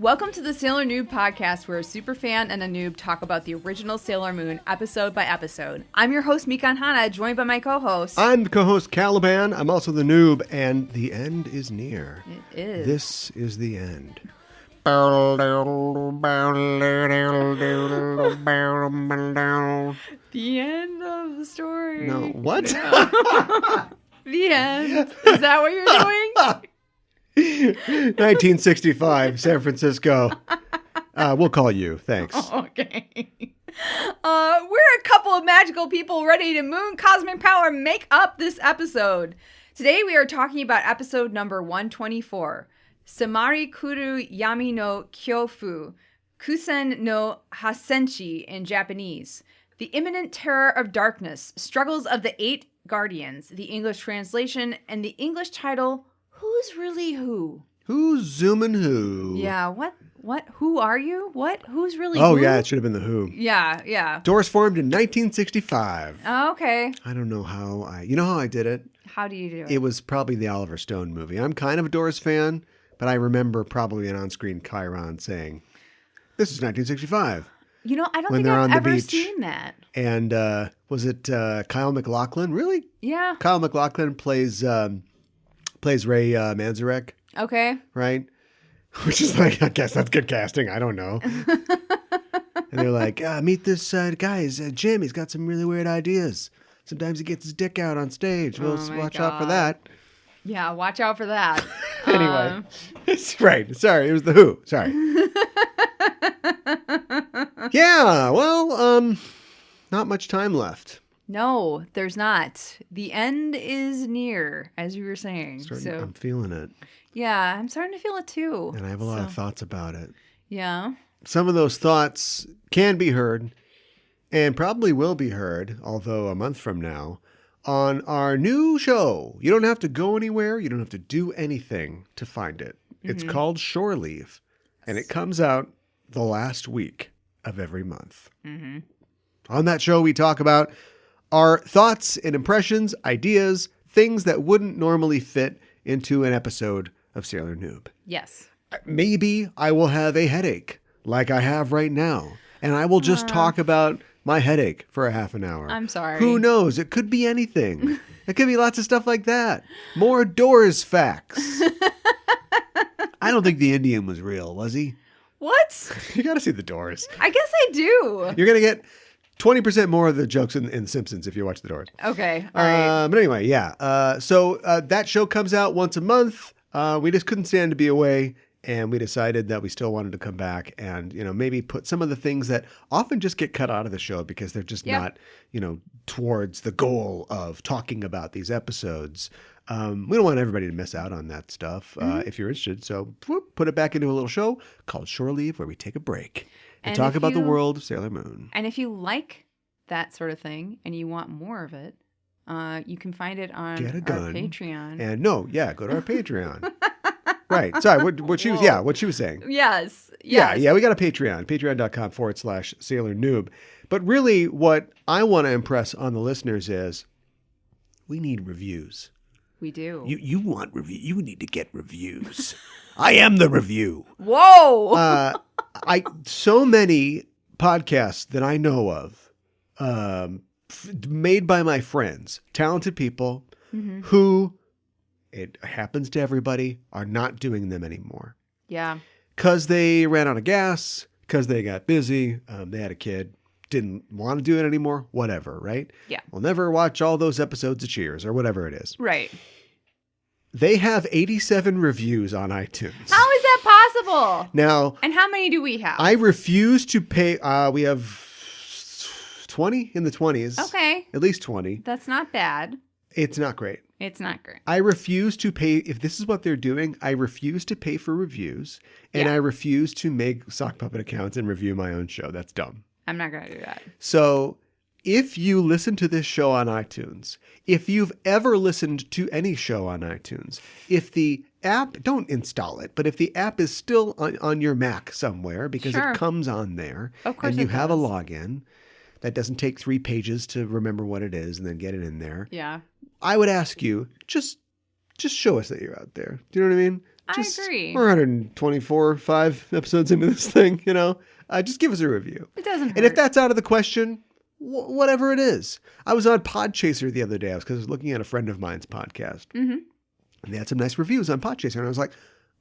Welcome to the Sailor Noob podcast, where a superfan and a noob talk about the original Sailor Moon episode by episode. I'm your host, Mikan Hana, joined by my co-host. I'm the co-host, Caliban. I'm also the noob, and the end is near. It is. This is the end. The end of the story. No, what? The end. Is that what you're doing? 1965, San Francisco. We'll call you. Thanks. Okay. We're a couple of magical people ready to moon cosmic power make up this episode. Today we are talking about episode number 124. Samari Kuru Yami no Kyofu, Kusen no Hasenshi in Japanese. The Imminent Terror of Darkness, Struggles of the Eight Guardians, the English translation, and the English title, Who's Really Who? Who's zooming who? Yeah, what, who are you? What, who's really Oh, who? yeah, it should have been the Who. Yeah. Doors formed in 1965. Oh, okay. I don't know how you know how I did it? How do you do it? It was probably the Oliver Stone movie. I'm kind of a Doors fan, but I remember probably an on-screen Chiron saying, "This is 1965." You know, I don't when think they're I've on the ever beach. seen that. And was it Kyle MacLachlan? Really? Yeah. Kyle MacLachlan plays Ray Manzarek, Okay. right? Which is like, I guess that's good casting. I don't know. And they're like, meet this guy. He's Jim. He's got some really weird ideas. Sometimes he gets his dick out on stage. We'll watch out for that. Yeah, watch out for that. Anyway, it's right. Sorry, it was the Who. Sorry. Yeah, well, not much time left. No, there's not. The end is near, as you were saying. I'm feeling it. Yeah, I'm starting to feel it too. And I have a lot of thoughts about it. Yeah. Some of those thoughts can be heard and probably will be heard, although a month from now, on our new show. You don't have to go anywhere. You don't have to do anything to find it. Mm-hmm. It's called Shore Leave, and it comes out the last week of every month. Mm-hmm. On that show, we talk about our thoughts and impressions, ideas, things that wouldn't normally fit into an episode of Sailor Noob. Yes. Maybe I will have a headache like I have right now, and I will just talk about my headache for a half an hour. I'm sorry. Who knows? It could be anything. It could be lots of stuff like that. More Doors facts. I don't think the Indian was real, was he? What? You got to see the Doors. I guess I do. You're going to get 20% more of the jokes in The Simpsons if you watch the Doors. Okay. All right. But anyway, yeah. So that show comes out once a month. We just couldn't stand to be away. And we decided that we still wanted to come back and, maybe put some of the things that often just get cut out of the show because they're just not, towards the goal of talking about these episodes. We don't want everybody to miss out on that stuff if you're interested. So put it back into a little show called Shore Leave, where we take a break and talk about the world of Sailor Moon. And if you like that sort of thing and you want more of it, you can find it on our Patreon. And go to our Patreon. Right. Sorry. What she was saying. Yes. Yeah. We got a Patreon, patreon.com/Sailor Noob. But really what I want to impress on the listeners is we need reviews. We do. You want review. You need to get reviews. I am the review. Whoa. So many podcasts that I know of, made by my friends, talented people who, it happens to everybody, are not doing them anymore. Yeah. Because they ran out of gas, because they got busy, they had a kid, didn't want to do it anymore, whatever, right? Yeah. We'll never watch all those episodes of Cheers or whatever it is. Right. They have 87 reviews on iTunes. How is that possible? Now. And how many do we have? I refuse to pay. We have 20 in the 20s. Okay. At least 20. That's not bad. It's not great. It's not great. I refuse to pay. If this is what they're doing, I refuse to pay for reviews. And I refuse to make sock puppet accounts and review my own show. That's dumb. I'm not going to do that. So if you listen to this show on iTunes, if you've ever listened to any show on iTunes, if the app, don't install it, but if the app is still on your Mac somewhere because it comes on there and you have a login, that doesn't take 3 pages to remember what it is and then get it in there. Yeah. I would ask you, just show us that you're out there. Do you know what I mean? I agree. We're 124, 5 episodes into this thing, just give us a review. It doesn't hurt. And if that's out of the question, whatever it is. I was on Podchaser the other day. I was looking at a friend of mine's podcast. Mm-hmm. And they had some nice reviews on Podchaser. And I was like,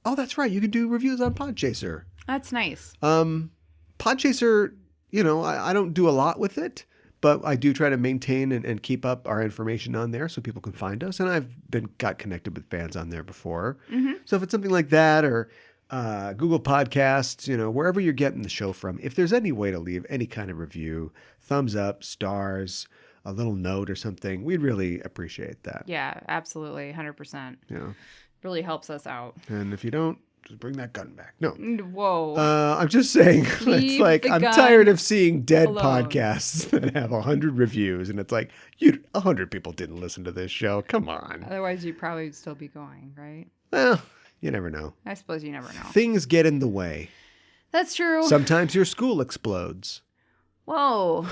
oh, that's right. You can do reviews on Podchaser. That's nice. Podchaser, I don't do a lot with it, but I do try to maintain and keep up our information on there so people can find us. And I've got connected with fans on there before. Mm-hmm. So if it's something like that or Google Podcasts, wherever you're getting the show from, if there's any way to leave any kind of review, thumbs up, stars, a little note or something, we'd really appreciate that. Yeah, absolutely. 100%. Yeah. Really helps us out. And if you don't, just bring that gun back. No. Whoa. I'm just saying, it's like, I'm tired of seeing dead alone. Podcasts that have 100 reviews. And it's like, 100 people didn't listen to this show. Come on. Otherwise, you'd probably still be going, right? Well, you never know. I suppose you never know. Things get in the way. That's true. Sometimes your school explodes. Whoa.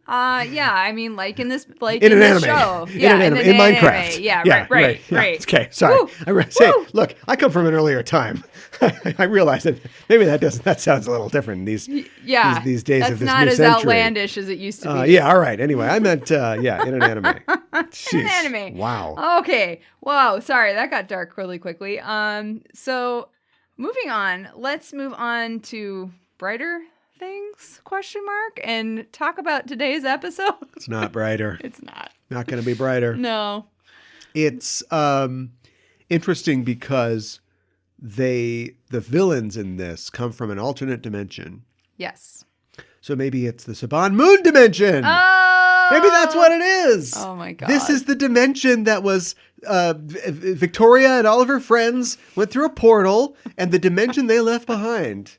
Yeah, I mean, like in this, like in in an this anime. show. Yeah, in Minecraft. Anime. Yeah, right. Yeah. Okay, sorry. Look, I come from an earlier time. I realize that maybe that sounds a little different in these days that's of this new century. not as outlandish as it used to be. Yeah, all right. Anyway, I meant, in an anime. In an anime. Wow. Okay. Wow. Sorry, that got dark really quickly. So moving on, let's move on to brighter things, ? And talk about today's episode. It's not brighter. It's not. Not going to be brighter. No. It's interesting because the villains in this come from an alternate dimension. Yes. So maybe it's the Saban Moon Dimension. Oh! Maybe that's what it is. Oh my God. This is the dimension that was Victoria and all of her friends went through a portal, and the dimension they left behind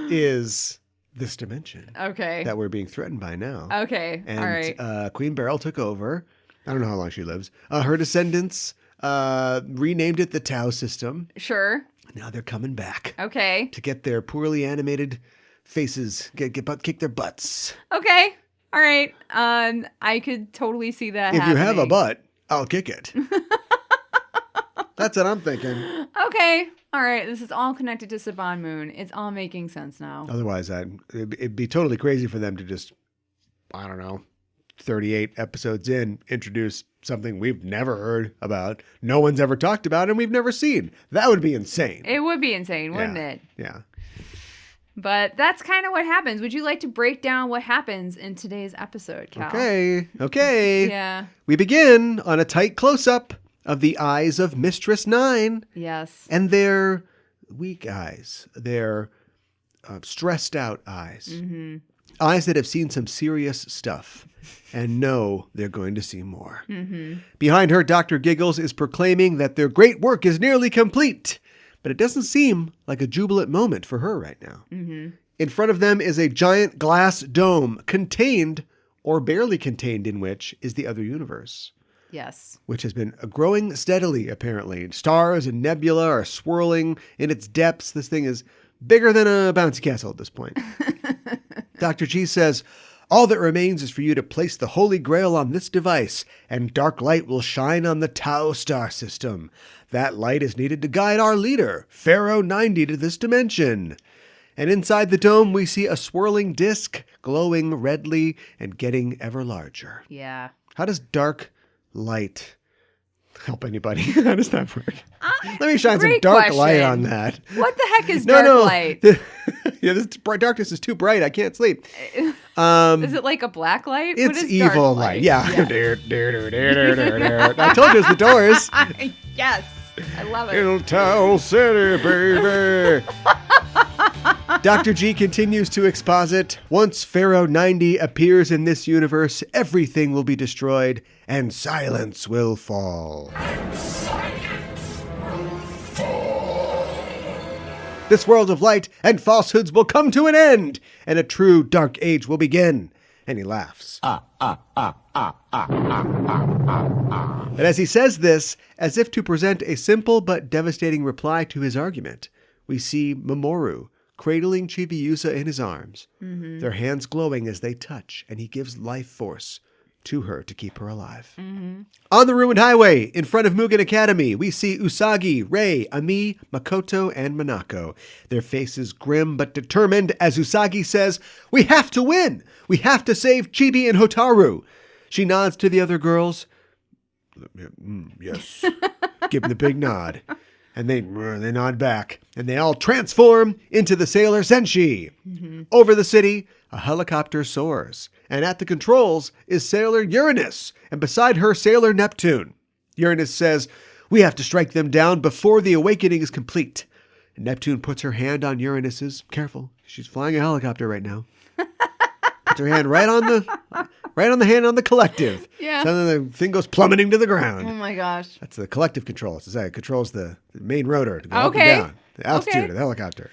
is this dimension. Okay. That we're being threatened by now. Okay. And all right. Queen Beryl took over. I don't know how long she lives. Her descendants renamed it the Tau system. Sure. Now they're coming back. Okay. To get their poorly animated faces, kick their butts. Okay. All right. I could totally see that If happening. you have a butt, I'll kick it. That's what I'm thinking. Okay. All right. This is all connected to Saban Moon. It's all making sense now. Otherwise, it'd be totally crazy for them to just, I don't know, 38 episodes in, introduce something we've never heard about, no one's ever talked about, and we've never seen. That would be insane. It would be insane, wouldn't it? Yeah. But that's kind of what happens. Would you like to break down what happens in today's episode, Cal? Okay. Yeah. We begin on a tight close-up of the eyes of Mistress Nine. Yes. And their weak eyes. Their stressed out eyes. Mm-hmm. Eyes that have seen some serious stuff and know they're going to see more. Mm-hmm. Behind her, Dr. Giggles is proclaiming that their great work is nearly complete. But it doesn't seem like a jubilant moment for her right now. Mm-hmm. In front of them is a giant glass dome, contained or barely contained in which is the other universe. Yes. Which has been growing steadily, apparently. Stars and nebula are swirling in its depths. This thing is bigger than a bouncy castle at this point. Dr. G says, all that remains is for you to place the Holy Grail on this device, and dark light will shine on the Tau star system. That light is needed to guide our leader, Pharaoh 90, to this dimension. And inside the dome, we see a swirling disk, glowing redly and getting ever larger. Yeah. How does dark light help anybody? How does that work? Let me shine some dark light on that. What the heck is dark light? Yeah, this darkness is too bright. I can't sleep. Is it like a black light? It's what is evil dark light. Yeah. I told you it's the Doors. Yes. I love it. Little Tau City, baby. Dr. G continues to exposit, once Pharaoh 90 appears in this universe, everything will be destroyed and silence will fall. This world of light and falsehoods will come to an end, and a true dark age will begin. And he laughs. But as he says this, as if to present a simple but devastating reply to his argument, we see Mamoru cradling Chibiusa in his arms, their hands glowing as they touch, and he gives life force to her to keep her alive. On the ruined highway, in front of Mugen Academy, we see Usagi, Rei, Ami, Makoto, and Minako. Their faces grim but determined as Usagi says, "We have to win! We have to save Chibi and Hotaru!" She nods to the other girls. Yes. Give them the big nod. And they nod back. And they all transform into the sailor Senshi. Over the city, a helicopter soars. And at the controls is Sailor Uranus. And beside her, Sailor Neptune. Uranus says, "We have to strike them down before the awakening is complete." And Neptune puts her hand on Uranus's. Careful, she's flying a helicopter right now. Puts her hand right on the hand on the collective. Yeah. So then the thing goes plummeting to the ground. Oh my gosh. That's the collective control. It controls the main rotor to go up and Okay. down. The altitude of the helicopter.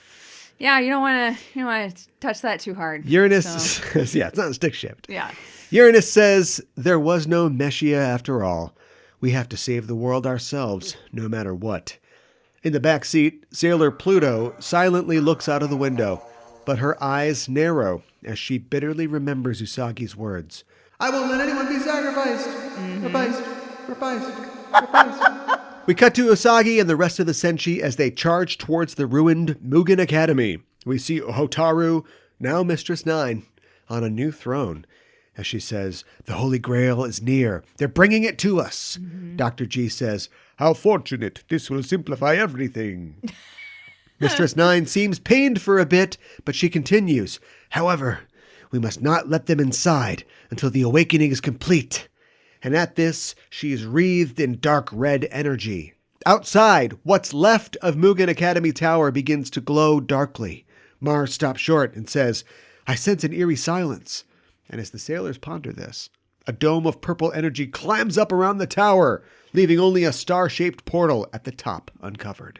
Yeah, you don't want to touch that too hard. Uranus says, yeah, it's not a stick shift. Yeah. Uranus says, "There was no Messiah after all. We have to save the world ourselves, no matter what." In the back seat, Sailor Pluto silently looks out of the window, but her eyes narrow as she bitterly remembers Usagi's words. "I won't let anyone be sacrificed. Reprised. We cut to Usagi and the rest of the Senshi as they charge towards the ruined Mugen Academy. We see Hotaru, now Mistress 9, on a new throne. As she says, "The Holy Grail is near. They're bringing it to us." Dr. G says, "How fortunate. This will simplify everything." Mistress 9 seems pained for a bit, but she continues. "However, we must not let them inside until the awakening is complete." And at this, she is wreathed in dark red energy. Outside, what's left of Mugen Academy Tower begins to glow darkly. Mars stops short and says, "I sense an eerie silence." And as the sailors ponder this, a dome of purple energy climbs up around the tower, leaving only a star-shaped portal at the top uncovered.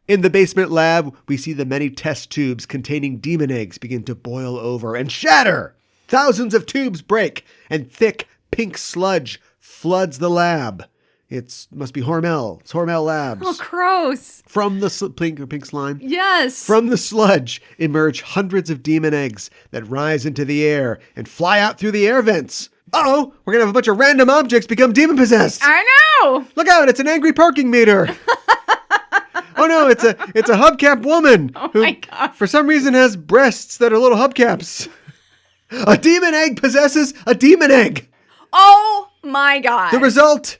In the basement lab, we see the many test tubes containing demon eggs begin to boil over and shatter. Thousands of tubes break, and thick, pink sludge floods the lab. Must be Hormel. It's Hormel Labs. Oh, gross. From the pink slime. Yes. From the sludge emerge hundreds of demon eggs that rise into the air and fly out through the air vents. Uh-oh, we're going to have a bunch of random objects become demon-possessed. I know. Look out, it's an angry parking meter. Oh no, it's a hubcap woman who, my God. for some reason, has breasts that are little hubcaps. A demon egg possesses a demon egg. Oh my God. The result,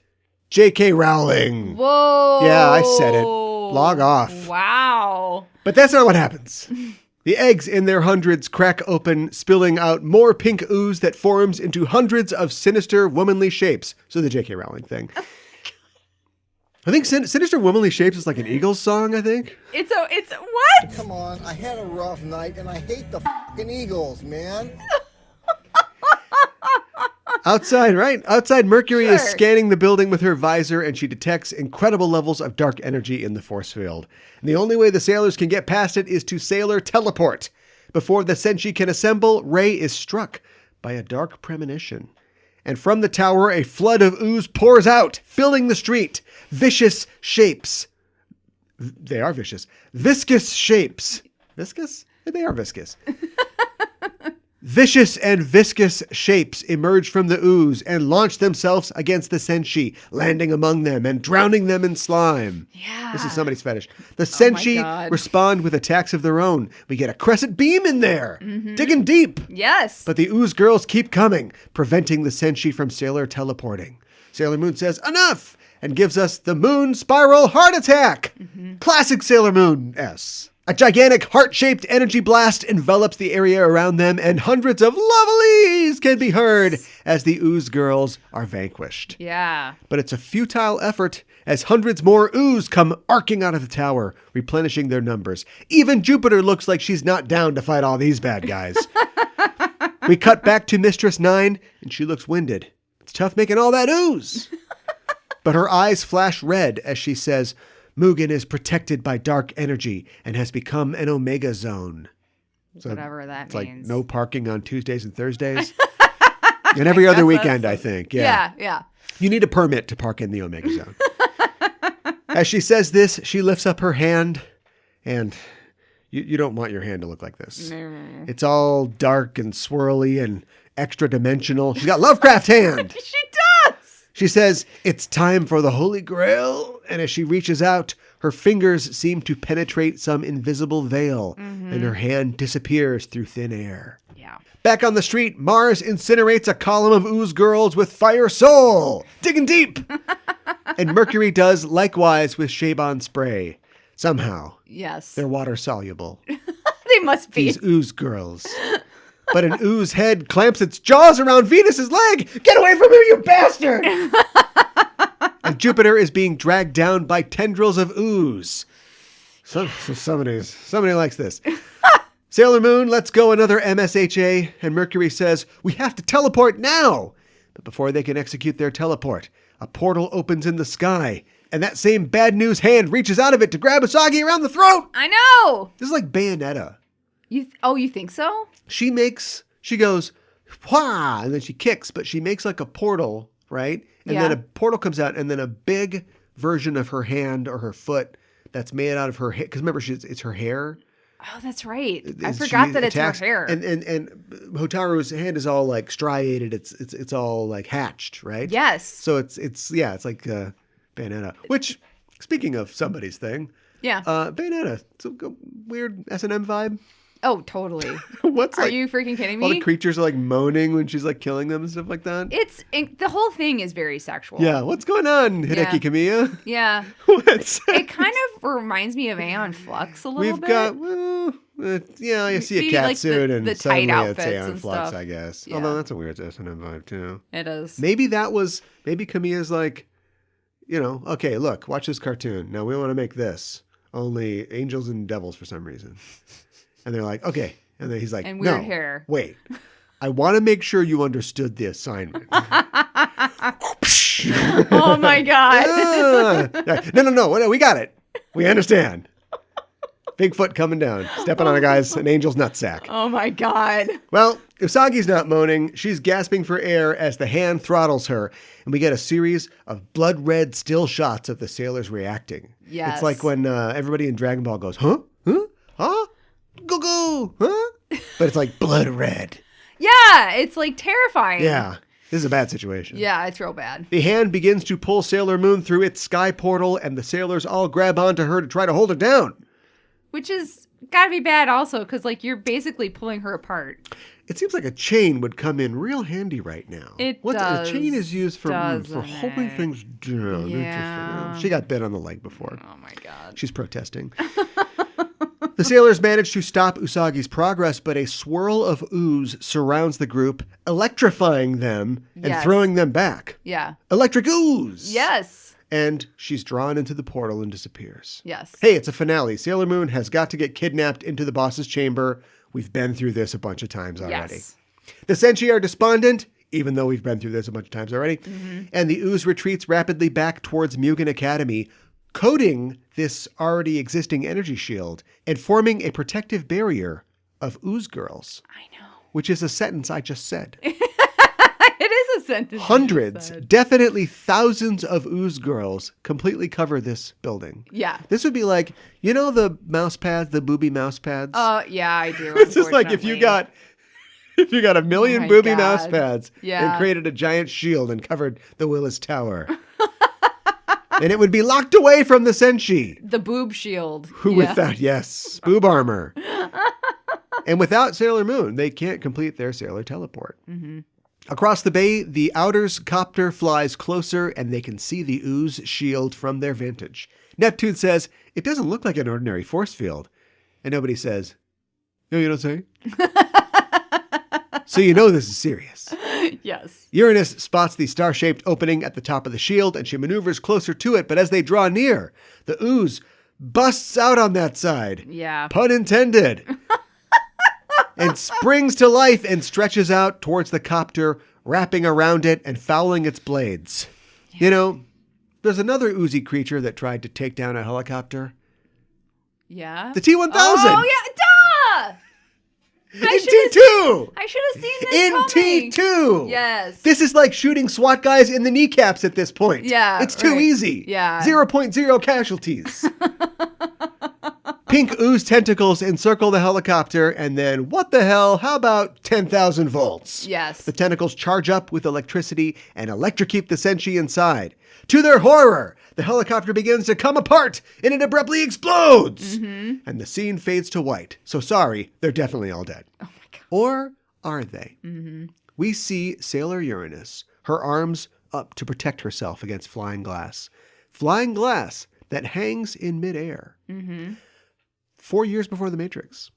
J.K. Rowling. Whoa. Yeah, I said it. Log off. Wow. But that's not what happens. The eggs in their hundreds crack open, spilling out more pink ooze that forms into hundreds of sinister womanly shapes. So the J.K. Rowling thing. I think Sinister Womanly Shapes is like an Eagles song, I think. It's what? Come on, I had a rough night and I hate the fucking Eagles, man. Outside, right? Outside, Mercury is Sure. scanning the building with her visor, and she detects incredible levels of dark energy in the force field. And the only way the sailors can get past it is to sailor teleport. Before the Senshi can assemble, Rei is struck by a dark premonition. And from the tower, a flood of ooze pours out, filling the street. Vicious shapes. They are vicious. Viscous shapes. Viscous? They are viscous. Vicious and viscous shapes emerge from the ooze and launch themselves against the Senshi, landing among them and drowning them in slime. Yeah. This is somebody's fetish. The Senshi God. respond with attacks of their own. We get a crescent beam in there, digging deep. Yes. But the ooze girls keep coming, preventing the Senshi from Sailor teleporting. Sailor Moon says, "Enough!" and gives us the Moon Spiral Heart Attack. Classic Sailor Moon S. A gigantic heart-shaped energy blast envelops the area around them, and hundreds of lovelies can be heard as the ooze girls are vanquished. Yeah. But it's a futile effort as hundreds more ooze come arcing out of the tower, replenishing their numbers. Even Jupiter looks like she's not down to fight all these bad guys. We cut back to Mistress 9, and she looks winded. It's tough making all that ooze. But her eyes flash red as she says, "Mugen is protected by dark energy and has become an Omega Zone." So Whatever that it's means. like no parking on Tuesdays and Thursdays. And every other weekend, I think. Yeah. Yeah. You need a permit to park in the Omega Zone. As she says this, she lifts up her hand, and you don't want your hand to look like this. It's all dark and swirly, and extra dimensional. She's got Lovecraft hand. She does. She says, "It's time for the Holy Grail." And as she reaches out, her fingers seem to penetrate some invisible veil, and her hand disappears through thin air. Yeah. Back on the street, Mars incinerates a column of ooze girls with fire soul, digging deep. And Mercury does likewise with Saban spray. Somehow, Yes. they're water soluble. They must be. These ooze girls. But an ooze head clamps its jaws around Venus's leg. Get away from her, you bastard! And Jupiter is being dragged down by tendrils of ooze. Somebody likes this. Sailor Moon lets go another MSHA, and Mercury says, "We have to teleport now." But before they can execute their teleport, a portal opens in the sky, and that same bad news hand reaches out of it to grab Usagi around the throat. I know. This is like Bayonetta. You think so? She goes, "Wah!" and then she kicks, but she makes like a portal, right? And then a portal comes out, and then a big version of her hand or her foot that's made out of her hair. Because remember, it's her hair. Oh, that's right. I forgot that attacks, it's her hair. And Hotaru's hand is all like striated. It's all like hatched, right? Yes. So it's like Bayonetta. Which, speaking of somebody's thing, Yeah. Bayonetta, it's a weird S&M vibe. Oh, totally. Are you freaking kidding me? All the creatures are like moaning when she's like killing them and stuff like that. The whole thing is very sexual. Yeah, what's going on, Hideki Kamiya? Yeah. It kind of reminds me of Aeon Flux a little bit. We've got, you see a cat suit and the suddenly tight it's outfits Aeon and Flux, stuff. I guess. Yeah. Although that's a weird S&M vibe too. It is. Maybe Kamiya's like, okay, look, watch this cartoon. Now we want to make this. Only angels and devils for some reason. And they're like, okay. And then he's like, and weird no, hair. Wait. I want to make sure you understood the assignment. Oh my God. No. We got it. We understand. Bigfoot coming down, stepping on an angel's nutsack. Oh my God. Well, Usagi's not moaning. She's gasping for air as the hand throttles her, and we get a series of blood red still shots of the sailors reacting. Yes. It's like when everybody in Dragon Ball goes, huh? Huh? Huh? Go, huh? But it's like blood red. Yeah, it's like terrifying. Yeah, this is a bad situation. Yeah, it's real bad. The hand begins to pull Sailor Moon through its sky portal, and the sailors all grab onto her to try to hold her down. Which is gotta be bad also, because like you're basically pulling her apart. It seems like a chain would come in real handy right now. It does. A chain is used for Doesn't holding it? things down. Yeah. Interesting. She got bit on the leg before. Oh my God. She's protesting. The sailors manage to stop Usagi's progress, but a swirl of ooze surrounds the group, electrifying them and Yes. throwing them back. Yeah. Electric ooze! Yes. And she's drawn into the portal and disappears. Yes. Hey, it's a finale. Sailor Moon has got to get kidnapped into the boss's chamber. We've been through this a bunch of times already. Yes. The Senshi are despondent, even though we've been through this a bunch of times already. Mm-hmm. And the ooze retreats rapidly back towards Mugen Academy, coating this already existing energy shield and forming a protective barrier of ooze girls. I know. Which is a sentence I just said. It is a sentence. Hundreds, definitely thousands of ooze girls completely cover this building. Yeah. This would be like, the mouse pads, the booby mouse pads? Yeah, I do. It's just like if you got a million my booby God. mouse pads Yeah. and created a giant shield and covered the Willis Tower. And it would be locked away from the Senshi. The boob shield. Who without, yes, boob armor. And without Sailor Moon, they can't complete their sailor teleport. Mm-hmm. Across the bay, the outer's copter flies closer and they can see the ooze shield from their vantage. Neptune says, it doesn't look like an ordinary force field. And nobody says, no, you don't say? So you know this is serious. Yes. Uranus spots the star-shaped opening at the top of the shield and she maneuvers closer to it, but as they draw near, the ooze busts out on that side. Yeah. Pun intended. And springs to life and stretches out towards the copter, wrapping around it and fouling its blades. Yeah. There's another oozy creature that tried to take down a helicopter. Yeah. The T-1000! Oh, yeah. Duh! In T2! I should have seen this In coming. T2! Yes. This is like shooting SWAT guys in the kneecaps at this point. Yeah. It's too right. easy. Yeah. 0.0 casualties. Pink ooze tentacles encircle the helicopter, and then, what the hell, how about 10,000 volts? Yes. The tentacles charge up with electricity and electrocute the Senshi inside. To their horror, the helicopter begins to come apart, and it abruptly explodes! And the scene fades to white. So sorry, they're definitely all dead. Oh my God. Or are they? We see Sailor Uranus, her arms up to protect herself against flying glass. Flying glass that hangs in midair. 4 years before The Matrix.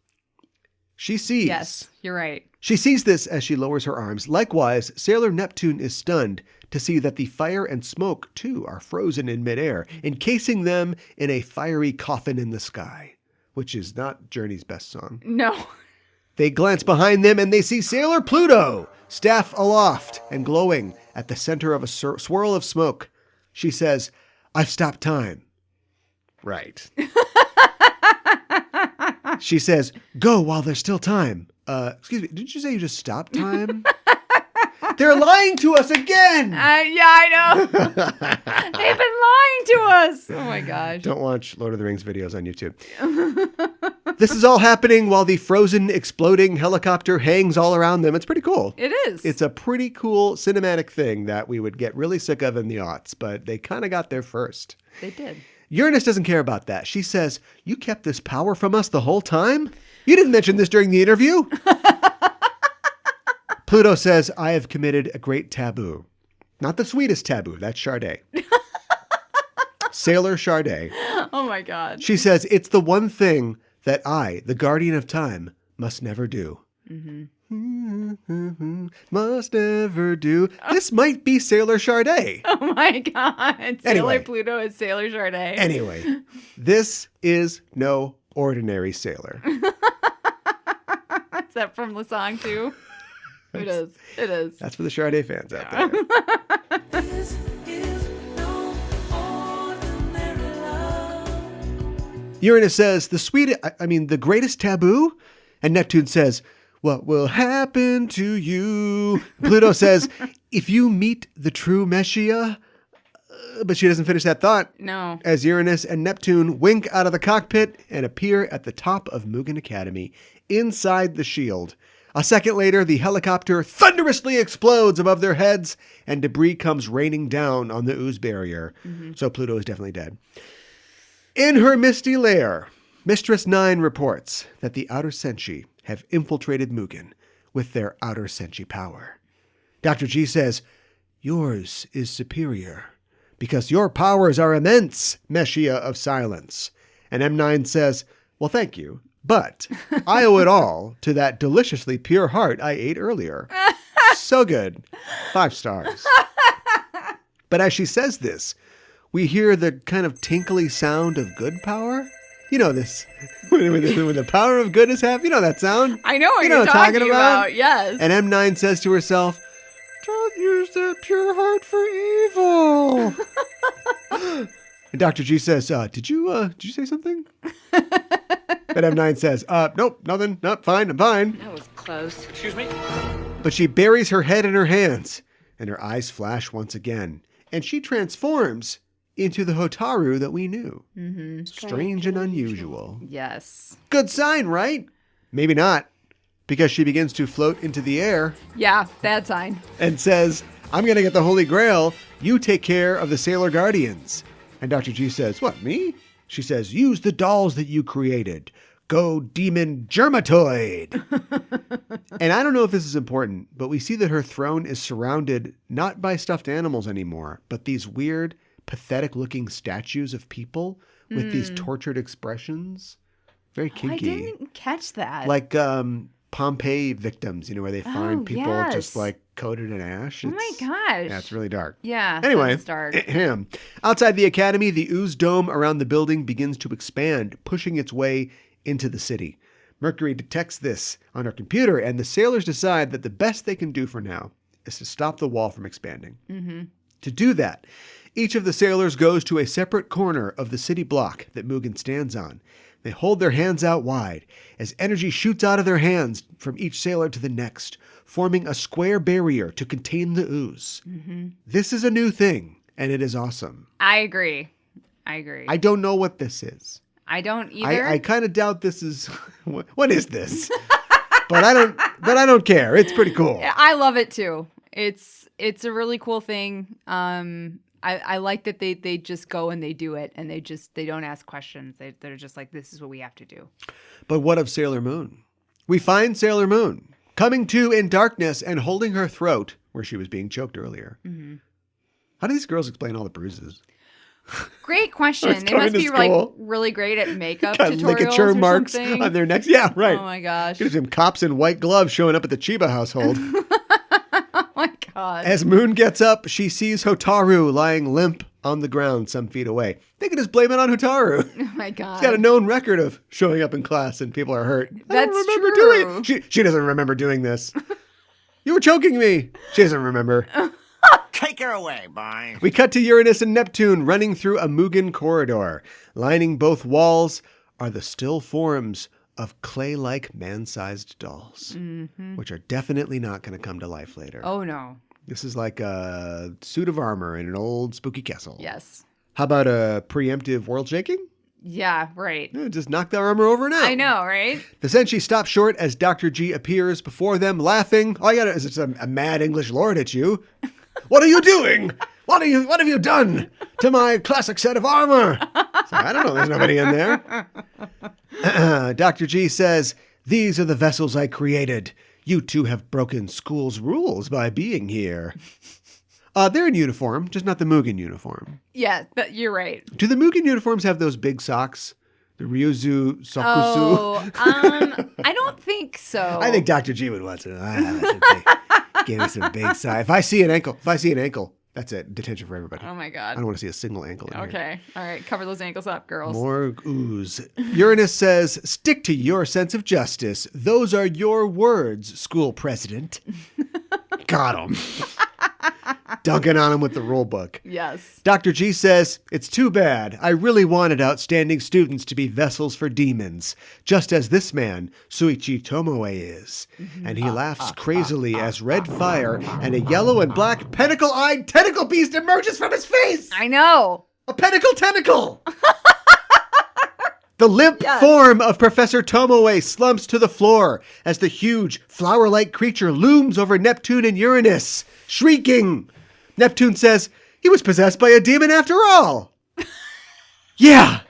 She sees. Yes, you're right. She sees this as she lowers her arms. Likewise, Sailor Neptune is stunned to see that the fire and smoke, too, are frozen in midair, encasing them in a fiery coffin in the sky, which is not Journey's best song. No. They glance behind them and they see Sailor Pluto, staff aloft and glowing at the center of a swirl of smoke. She says, "I've stopped time." Right. She says, "Go while there's still time." Excuse me, didn't you say you just stopped time? They're lying to us again! Yeah, I know. They've been lying to us. Oh my gosh. Don't watch Lord of the Rings videos on YouTube. This is all happening while the frozen, exploding helicopter hangs all around them. It's pretty cool. It is. It's a pretty cool cinematic thing that we would get really sick of in the aughts, but they kind of got there first. They did. Uranus doesn't care about that. She says, "You kept this power from us the whole time? You didn't mention this during the interview." Pluto says, "I have committed a great taboo." Not the sweetest taboo. That's Sade. Sailor Sade. Oh my God. She says, "It's the one thing that I, the guardian of time, must never do." Must never do. This might be Sailor Sade. Oh my God. Sailor Anyway. Pluto is Sailor Sade. Anyway, this is no ordinary sailor. Is that from the song too? It is. It is. That's for the Sade fans out there. This is no ordinary love. Uranus says, the greatest taboo? And Neptune says, "What will happen to you?" Pluto says, "If you meet the true Messiah," but she doesn't finish that thought. No. As Uranus and Neptune wink out of the cockpit and appear at the top of Mugen Academy, inside the shield. A second later, the helicopter thunderously explodes above their heads, and debris comes raining down on the ooze barrier. So Pluto is definitely dead. In her misty lair, Mistress Nine reports that the outer Senshi have infiltrated Mugen with their outer Senshi power. Dr. G says, "Yours is superior, because your powers are immense, Messiah of Silence." And M9 says, "Well, thank you, but I owe it all to that deliciously pure heart I ate earlier." So good. 5 stars. But as she says this, we hear the kind of tinkly sound of good power. You know this. When the power of good is happening. You know that sound? I know what You you're what talking about. Yes. And M9 says to herself, "Don't use that pure heart for evil." And Dr. G says, did you say something?" But M9 says, "Nope, nothing. Nope, fine, I'm fine." That was close. Excuse me? But she buries her head in her hands, and her eyes flash once again, and she transforms into the Hotaru that we knew. Strange and unusual. Yes. Good sign, right? Maybe not, because she begins to float into the air Yeah, bad sign. and says, "I'm going to get the Holy Grail. You take care of the Sailor Guardians." And Dr. G says, "What, me?" She says, "Use the dolls that you created. Go demon germatoid." And I don't know if this is important, but we see that her throne is surrounded not by stuffed animals anymore, but these weird, pathetic-looking statues of people with these tortured expressions. Very I kinky. didn't catch that. Like Pompeii victims, where they find people yes. just like coated in ash. Oh my gosh. Yeah, it's really dark. Yeah. Anyway, that's dark. outside the academy, the ooze dome around the building begins to expand, pushing its way into the city. Mercury detects this on her computer, and the sailors decide that the best they can do for now is to stop the wall from expanding. To do that, each of the sailors goes to a separate corner of the city block that Mugen stands on. They hold their hands out wide as energy shoots out of their hands from each sailor to the next, forming a square barrier to contain the ooze. This is a new thing, and it is awesome. I agree. I don't know what this is. I don't either. I kind of doubt this is... What is this? But I don't care. It's pretty cool. Yeah, I love it too. It's a really cool thing. I like that they just go and they do it, and they don't ask questions. They're just like, this is what we have to do. But what of Sailor Moon? We find Sailor Moon coming to in darkness and holding her throat where she was being choked earlier. Mm-hmm. How do these girls explain all the bruises? Great question. They must be like really great at makeup tutorials ligature or marks something. on their necks. Yeah, right. Oh my gosh. There's some cops in white gloves showing up at the Chiba household. Oh my god. As Moon gets up, she sees Hotaru lying limp on the ground some feet away. They can just blame it on Hotaru. Oh my god. She's got a known record of showing up in class and people are hurt. That's I don't remember true. doing it. She doesn't remember doing this. You were choking me. She doesn't remember. Take her away, boy. We cut to Uranus and Neptune running through a Mugen corridor. Lining both walls are the still forms of clay-like man-sized dolls, which are definitely not going to come to life later. Oh no. This is like a suit of armor in an old spooky castle. Yes. How about a preemptive world shaking? Yeah, right. Yeah, just knock the armor over now. I know, right? The Senshi stop short as Dr. G appears before them, laughing. All you got is a mad English lord at you. What are you doing? What have you done to my classic set of armor? So, I don't know. There's nobody in there. Dr. G says, "These are the vessels I created. You two have broken school's rules by being here." They're in uniform, just not the Mugen uniform. Yeah, you're right. Do the Mugen uniforms have those big socks? The Ryuzu Sokusu? Oh, I don't think so. I think Dr. G would want to. Give me some big socks. If I see an ankle, that's it. Detention for everybody. Oh my I god. don't want to see a single ankle in here. Okay. All right. Cover those ankles up, girls. More ooze. Uranus says, "Stick to your sense of justice. Those are your words, school president." Got him. Dunking on him with the rule book. Yes. Dr. G says, "It's too bad. I really wanted outstanding students to be vessels for demons, just as this man, Suichi Tomoe, is." And he laughs crazily as red fire and a yellow and black pentacle-eyed tentacle beast emerges from his face. I know. A pentacle tentacle. The limp form of Professor Tomoe slumps to the floor as the huge flower-like creature looms over Neptune and Uranus, shrieking. Neptune says, "He was possessed by a demon after all." Yeah.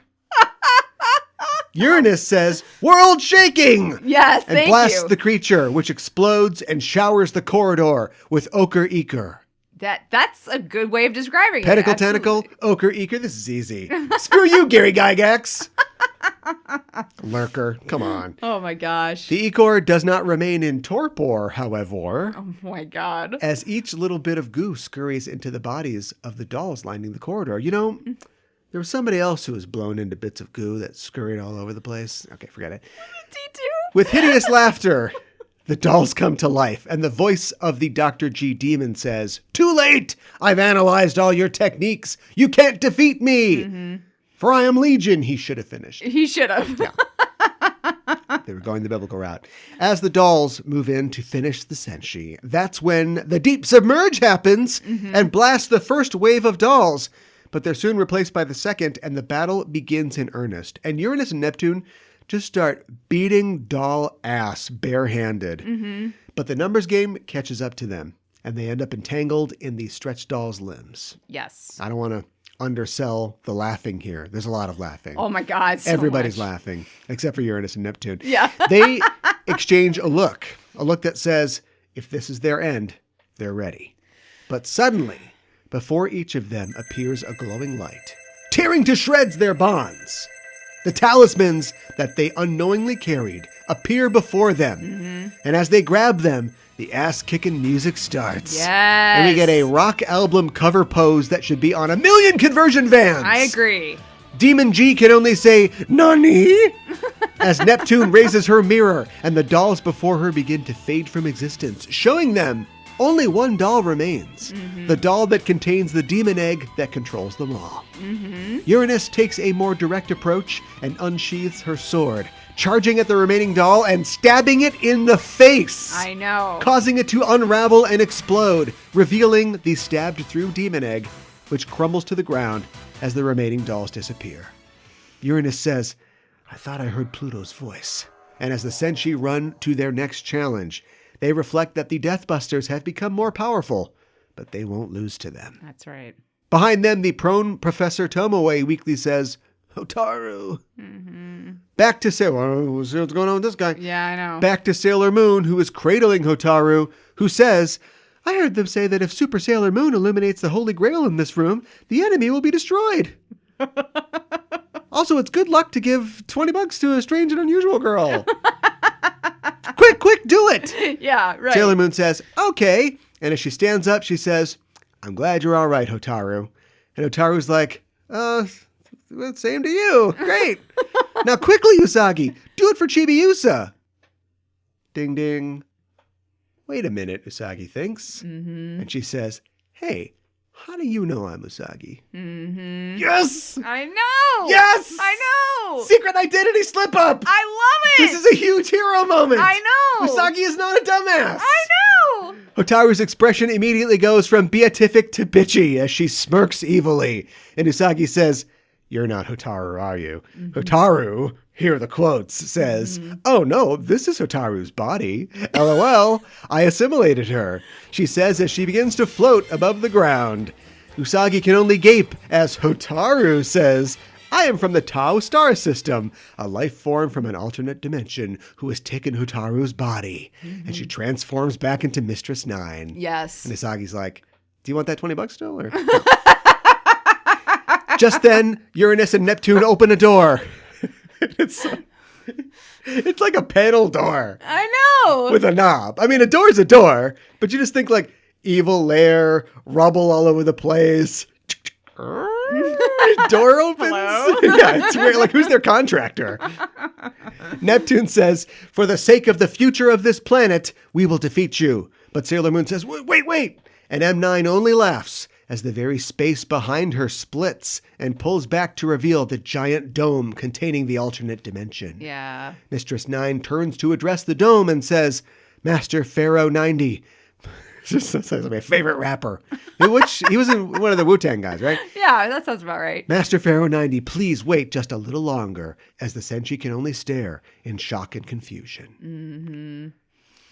Uranus says, "World shaking." Yes, and thank blasts you. the creature, which explodes and showers the corridor with ochre ichor. That's a good way of describing Pentacle it. tentacle, ochre ichor. This is easy. Screw you, Gary Gygax. Lurker, come on. Oh my gosh. The ichor does not remain in torpor, however, Oh my god. as each little bit of goo scurries into the bodies of the dolls lining the corridor. You know, there was somebody else who was blown into bits of goo that scurried all over the place. Okay, forget it. D2. With hideous laughter, the dolls come to life, and the voice of the Dr. G demon says, "Too late! I've analyzed all your techniques. You can't defeat me. For I am Legion," he should have finished. He should have. Yeah. They were going the biblical route. As the dolls move in to finish the Senshi, that's when the deep submerge happens and blasts the first wave of dolls. But they're soon replaced by the second, and the battle begins in earnest. And Uranus and Neptune just start beating doll ass barehanded. But the numbers game catches up to them, and they end up entangled in the stretched doll's limbs. Yes. I don't want to undersell the laughing here. There's a lot of laughing. Oh my god. So Everybody's much. laughing, except for Uranus and Neptune. Yeah. They exchange a look that says, if this is their end, they're ready. But suddenly, before each of them appears a glowing light, tearing to shreds their bonds. The talismans that they unknowingly carried appear before them. And as they grab them, the ass-kicking music starts. Yes. And we get a rock album cover pose that should be on 1 million conversion vans. I agree. Demon G can only say, "Nani?" as Neptune raises her mirror and the dolls before her begin to fade from existence, showing them only one doll remains. The doll that contains the demon egg that controls them all. Uranus takes a more direct approach and unsheathes her sword, charging at the remaining doll and stabbing it in the face. I know. Causing it to unravel and explode, revealing the stabbed through demon egg, which crumbles to the ground as the remaining dolls disappear. Uranus says, I thought I heard Pluto's voice. And as the Senshi run to their next challenge, they reflect that the Deathbusters have become more powerful, but they won't lose to them. That's right. Behind them, the prone Professor Tomoe weakly says, Hotaru. Back to Sailor. What's going on with this guy? Yeah, I know. Back to Sailor Moon, who is cradling Hotaru, who says, I heard them say that if Super Sailor Moon illuminates the Holy Grail in this room, the enemy will be destroyed. Also, it's good luck to give $20 to a strange and unusual girl. Quick, do it. Yeah, right. Sailor Moon says, okay. And as she stands up, she says, I'm glad you're all right, Hotaru. And Hotaru's like, same to you. Great. Now quickly, Usagi, do it for Chibiusa. Ding, ding. Wait a minute, Usagi thinks. And she says, hey, how do you know I'm Usagi? Yes! I know. Yes! I know. Secret identity slip up. I love it. This is a huge hero moment. I know. Usagi is not a dumbass. I know. Hotaru's expression immediately goes from beatific to bitchy as she smirks evilly. And Usagi says, you're not Hotaru, are you? Hotaru, here are the quotes, says, oh no, this is Hotaru's body. LOL, I assimilated her. She says as she begins to float above the ground. Usagi can only gape as Hotaru says, I am from the Tau star system, a life form from an alternate dimension who has taken Hotaru's body. And she transforms back into Mistress 9. Yes. And Usagi's like, do you want that $20 still? Or? Just then, Uranus and Neptune open a door. It's like a panel door. I know. With a knob. I mean, a door's a door, but you just think like evil lair, rubble all over the place. Door opens. Hello? Yeah, it's weird. Like, who's their contractor? Neptune says, for the sake of the future of this planet, we will defeat you. But Sailor Moon says, wait. And M9 only laughs as the very space behind her splits and pulls back to reveal the giant dome containing the alternate dimension. Yeah. Mistress 9 turns to address the dome and says, Master Pharaoh 90. That's my favorite rapper. Which he was in one of the Wu-Tang guys, right? Yeah, that sounds about right. Master Pharaoh 90, please wait just a little longer, as the Senshi can only stare in shock and confusion.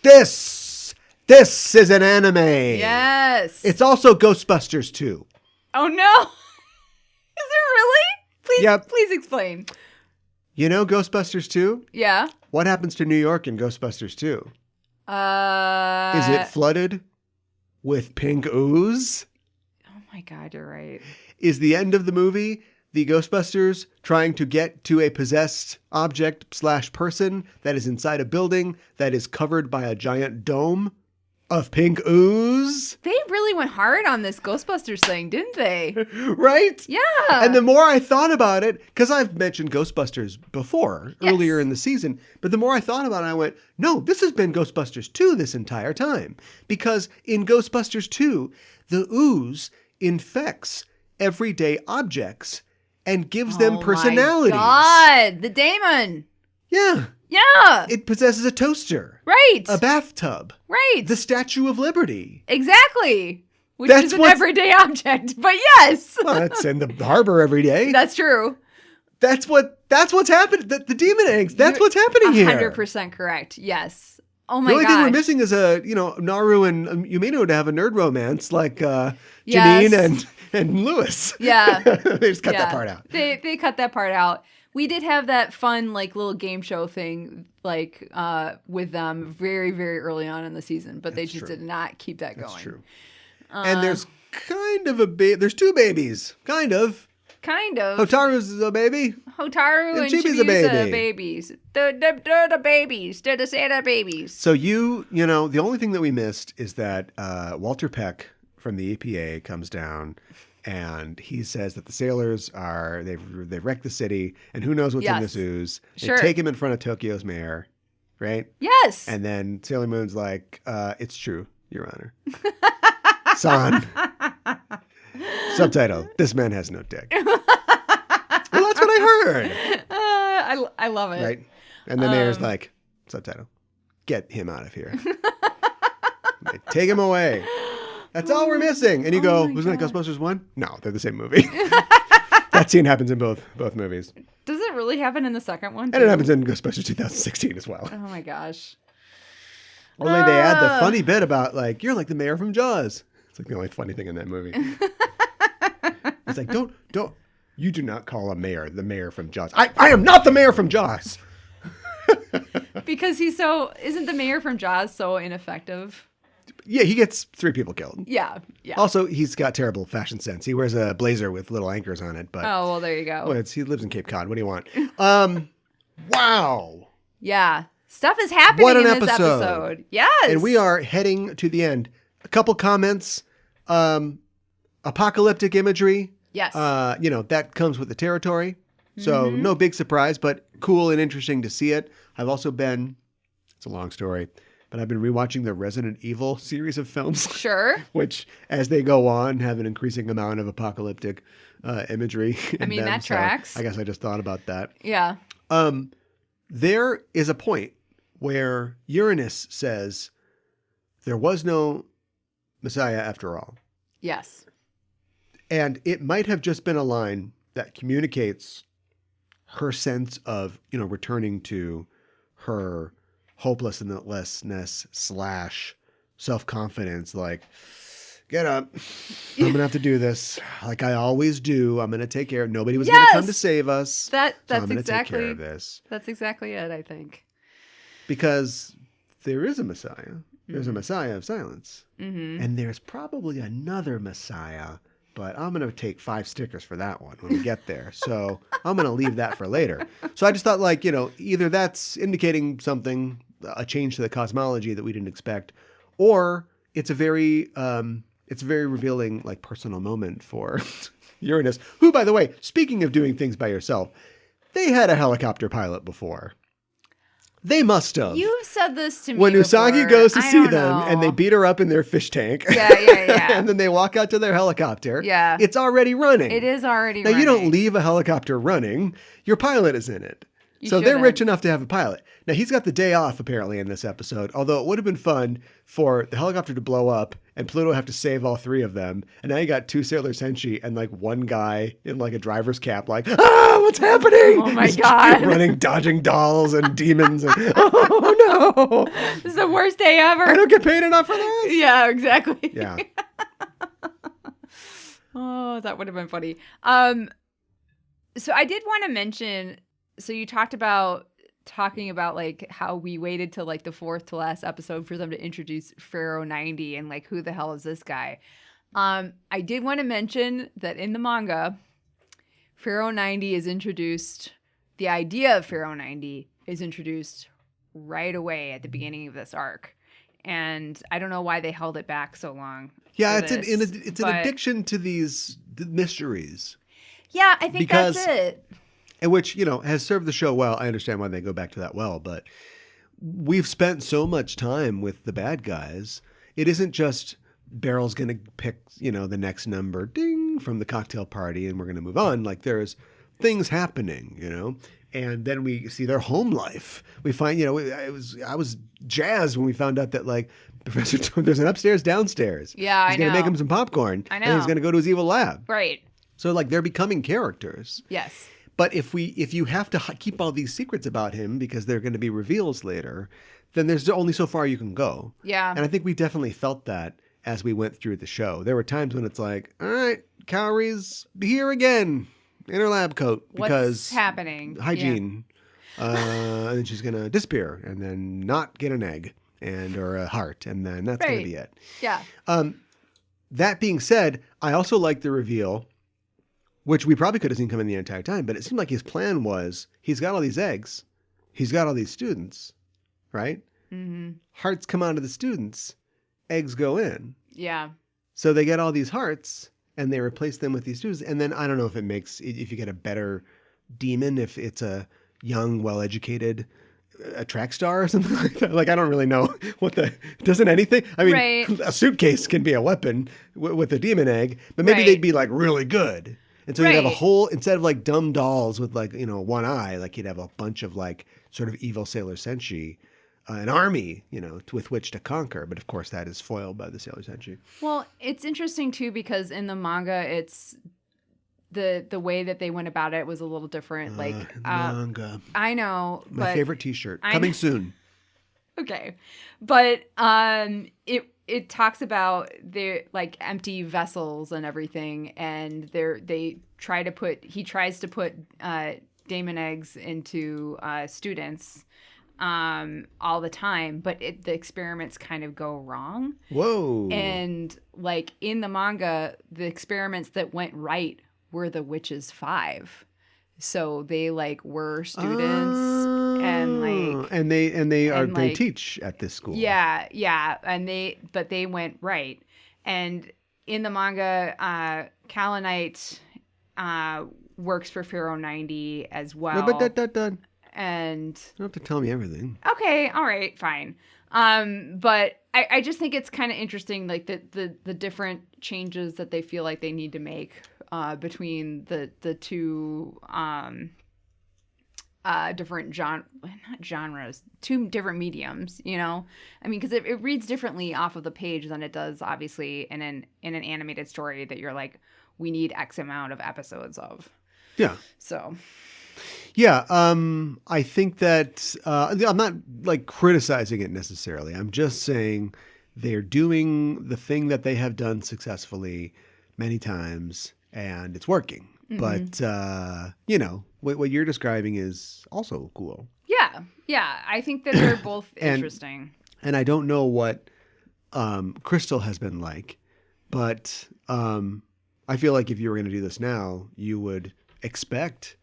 This is an anime. Yes. It's also Ghostbusters 2. Oh no. Is it really? Please, Yep. Please explain. You know Ghostbusters 2? Yeah. What happens to New York in Ghostbusters 2? Is Is it flooded with pink ooze? Oh my God, you're right. Is the end of the movie the Ghostbusters trying to get to a possessed object/person that is inside a building that is covered by a giant dome of pink ooze? They really went hard on this Ghostbusters thing, didn't they? Right? Yeah. And the more I thought about it, because I've mentioned Ghostbusters before, Yes. earlier in the season, but the more I thought about it, I went, no, this has been Ghostbusters 2 this entire time. Because in Ghostbusters 2, the ooze infects everyday objects and gives them personalities. Oh my God, the daemon. Yeah. Yeah. It possesses a toaster, Right. a bathtub, Right. the Statue of Liberty. Exactly. Which That's is an what's- everyday object, but yes. Well, that's in the harbor every day. That's true. That's what's happening. The demon eggs. That's what's happening here. 100% correct. Yes. Oh my The only God. thing we're missing is Naru and Yumino to have a nerd romance like Yes. Janine and Lewis. Yeah. They just cut that part out. They cut that part out. We did have that fun like little game show thing like with them very, very early on in the season, but they just did not keep that going. That's true. And there's kind of there's two babies. Kind of. Kind of. Hotaru's a baby. Hotaru and Chibi's Chibi's a baby. babies. They're the babies. They're the Sade babies. So the only thing that we missed is that Walter Peck from the EPA comes down and he says that the sailors they've wrecked the city and who knows what's in this ooze. They Sure. take him in front of Tokyo's mayor, right? Yes. And then Sailor Moon's like, it's true, Your Honor. San. Subtitle, this man has no dick. Well, that's what I heard. I love it. Right? And the mayor's like, subtitle, get him out of here. They take him away. That's all we're missing. And you go, wasn't it Ghostbusters 1? No, they're the same movie. That scene happens in both movies. Does it it really happen in the second one? And too? it happens in Ghostbusters 2016 as well. Oh my gosh. Only they add the funny bit about, like, you're like the mayor from Jaws. It's like the only funny thing in that movie. It's like, you do not call a mayor the mayor from Jaws. I am not the mayor from Jaws. Because isn't the mayor from Jaws so ineffective? Yeah, he gets 3 people killed. Yeah. Also, he's got terrible fashion sense. He wears a blazer with little anchors on it. But Oh, well, there you go. he lives in Cape Cod. What do you want? Wow. Yeah. Stuff is happening What an in this episode. episode. Yes. And we are heading to the end. A couple comments. Apocalyptic imagery. Yes. That comes with the territory. So no big surprise, but cool and interesting to see it. I've also it's a long story, but I've been rewatching the Resident Evil series of films. Sure. Which, as they go on, have an increasing amount of apocalyptic imagery. That tracks. I guess I just thought about that. Yeah. There is a point where Uranus says, there was no Messiah after all. Yes. And it might have just been a line that communicates her sense of, returning to her hopelessness / self-confidence. Like, get up. I'm going to have to do this. Like I always do. I'm going to take care of Nobody was going to come to save us. That's so I'm gonna exactly take care of this. That's exactly it, I think. Because there is a Messiah. There's a Messiah of silence. Mm-hmm. And there's probably another Messiah. But I'm going to take 5 stickers for that one when we get there. So I'm going to leave that for later. So I just thought, like, either that's indicating something, a change to the cosmology that we didn't expect, or it's a very revealing, like, personal moment for Uranus, who, by the way, speaking of doing things by yourself, they had a helicopter pilot before. They must have. You've said this to me when Usagi before. goes to I see don't them know. and they beat her up in their fish tank. Yeah. And then they walk out to their helicopter. Yeah. It's already running. It is already now, running. you don't leave a helicopter running. Your pilot is in it. You So they're shouldn't. rich enough to have a pilot. Now, he's got the day off, apparently, in this episode, although it would have been fun for the helicopter to blow up and Pluto have to save all 3 of them. And now you got 2 Sailor Senshi and, like, one guy in, like, a driver's cap, like, what's happening? Oh, my He's God. running, dodging dolls and demons. And, oh, no. This is the worst day ever. I don't get paid enough for this. Yeah, exactly. Yeah. Oh, that would have been funny. So I did want to mention, so you talking about like how we waited till like the 4th to last episode for them to introduce Pharaoh 90 and like who the hell is this guy? I did want to mention that in the manga, Pharaoh 90 is introduced, the idea of Pharaoh 90 is introduced right away at the beginning of this arc. And I don't know why they held it back so long. Yeah, for it's this, an addiction to these mysteries. Yeah, I think Because- that's it. And which, has served the show well. I understand why they go back to that well, but we've spent so much time with the bad guys. It isn't just Beryl's going to pick, the next number, ding, from the cocktail party and we're going to move on. Like there's things happening, and then we see their home life. We find, I was jazzed when we found out that like Professor there's an upstairs, downstairs. Yeah, He's going to make him some popcorn. I And he's know. going to go to his evil lab. Right. So like they're becoming characters. Yes. But if you have to keep all these secrets about him because they're going to be reveals later, then there's only so far you can go. Yeah. And I think we definitely felt that as we went through the show. There were times when it's like, all right, Kaori's here again in her lab coat because What's happening? hygiene. And then she's going to disappear and then not get an egg or a heart. And then that's going Right. to be it. Yeah. That being said, I also like the reveal, which we probably could have seen coming the entire time, but it seemed like his plan was he's got all these eggs. He's got all these students, right? Mm-hmm. Hearts come out of the students. Eggs go in. Yeah. So they get all these hearts and they replace them with these students. And then I don't know if you get a better demon, if it's a young, well-educated a track star or something like that. Like, I don't really know doesn't anything. I mean, Right. a suitcase can be a weapon with a demon egg, but maybe Right. they'd be like really good. And so you'd have a Right. whole, instead of like dumb dolls with like, one eye, like you'd have a bunch of like sort of evil Sailor Senshi, an army, with which to conquer. But of course that is foiled by the Sailor Senshi. Well, it's interesting too because in the manga, the way that they went about it was a little different. Manga. I know, My but favorite T-shirt. Coming soon. okay, but it talks about their like empty vessels and everything, and he tries to put Damon eggs into students all the time, but the experiments kind of go wrong. Whoa. And like in the manga, the experiments that went right were the Witches 5. So they like were students and like they teach at this school. Yeah, and they went right. And in the manga, Kalinite works for Pharaoh 90 as well. No, but and you don't have to tell me everything. okay, all right, fine. But I just think it's kind of interesting, like the different changes that they feel like they need to make between the two different genres, two different mediums, you know? I mean, because it reads differently off of the page than it does, obviously, in an animated story that you're like, we need X amount of episodes of. Yeah. So. Yeah, I think that I'm not like criticizing it necessarily. I'm just saying they're doing the thing that they have done successfully many times, and it's working. Mm-hmm. But what you're describing is also cool. Yeah, I think that they're both interesting. And I don't know what Crystal has been like, but I feel like if you were going to do this now, you would expect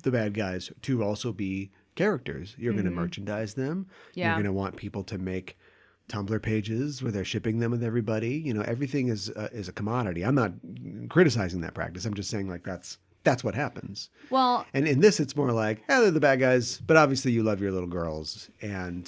the bad guys to also be characters. You're going to merchandise them. Yeah. You're going to want people to make Tumblr pages where they're shipping them with everybody. You know, everything is a commodity. I'm not criticizing that practice. I'm just saying like that's what happens. Well, and in this, it's more like, they're the bad guys, but obviously you love your little girls, and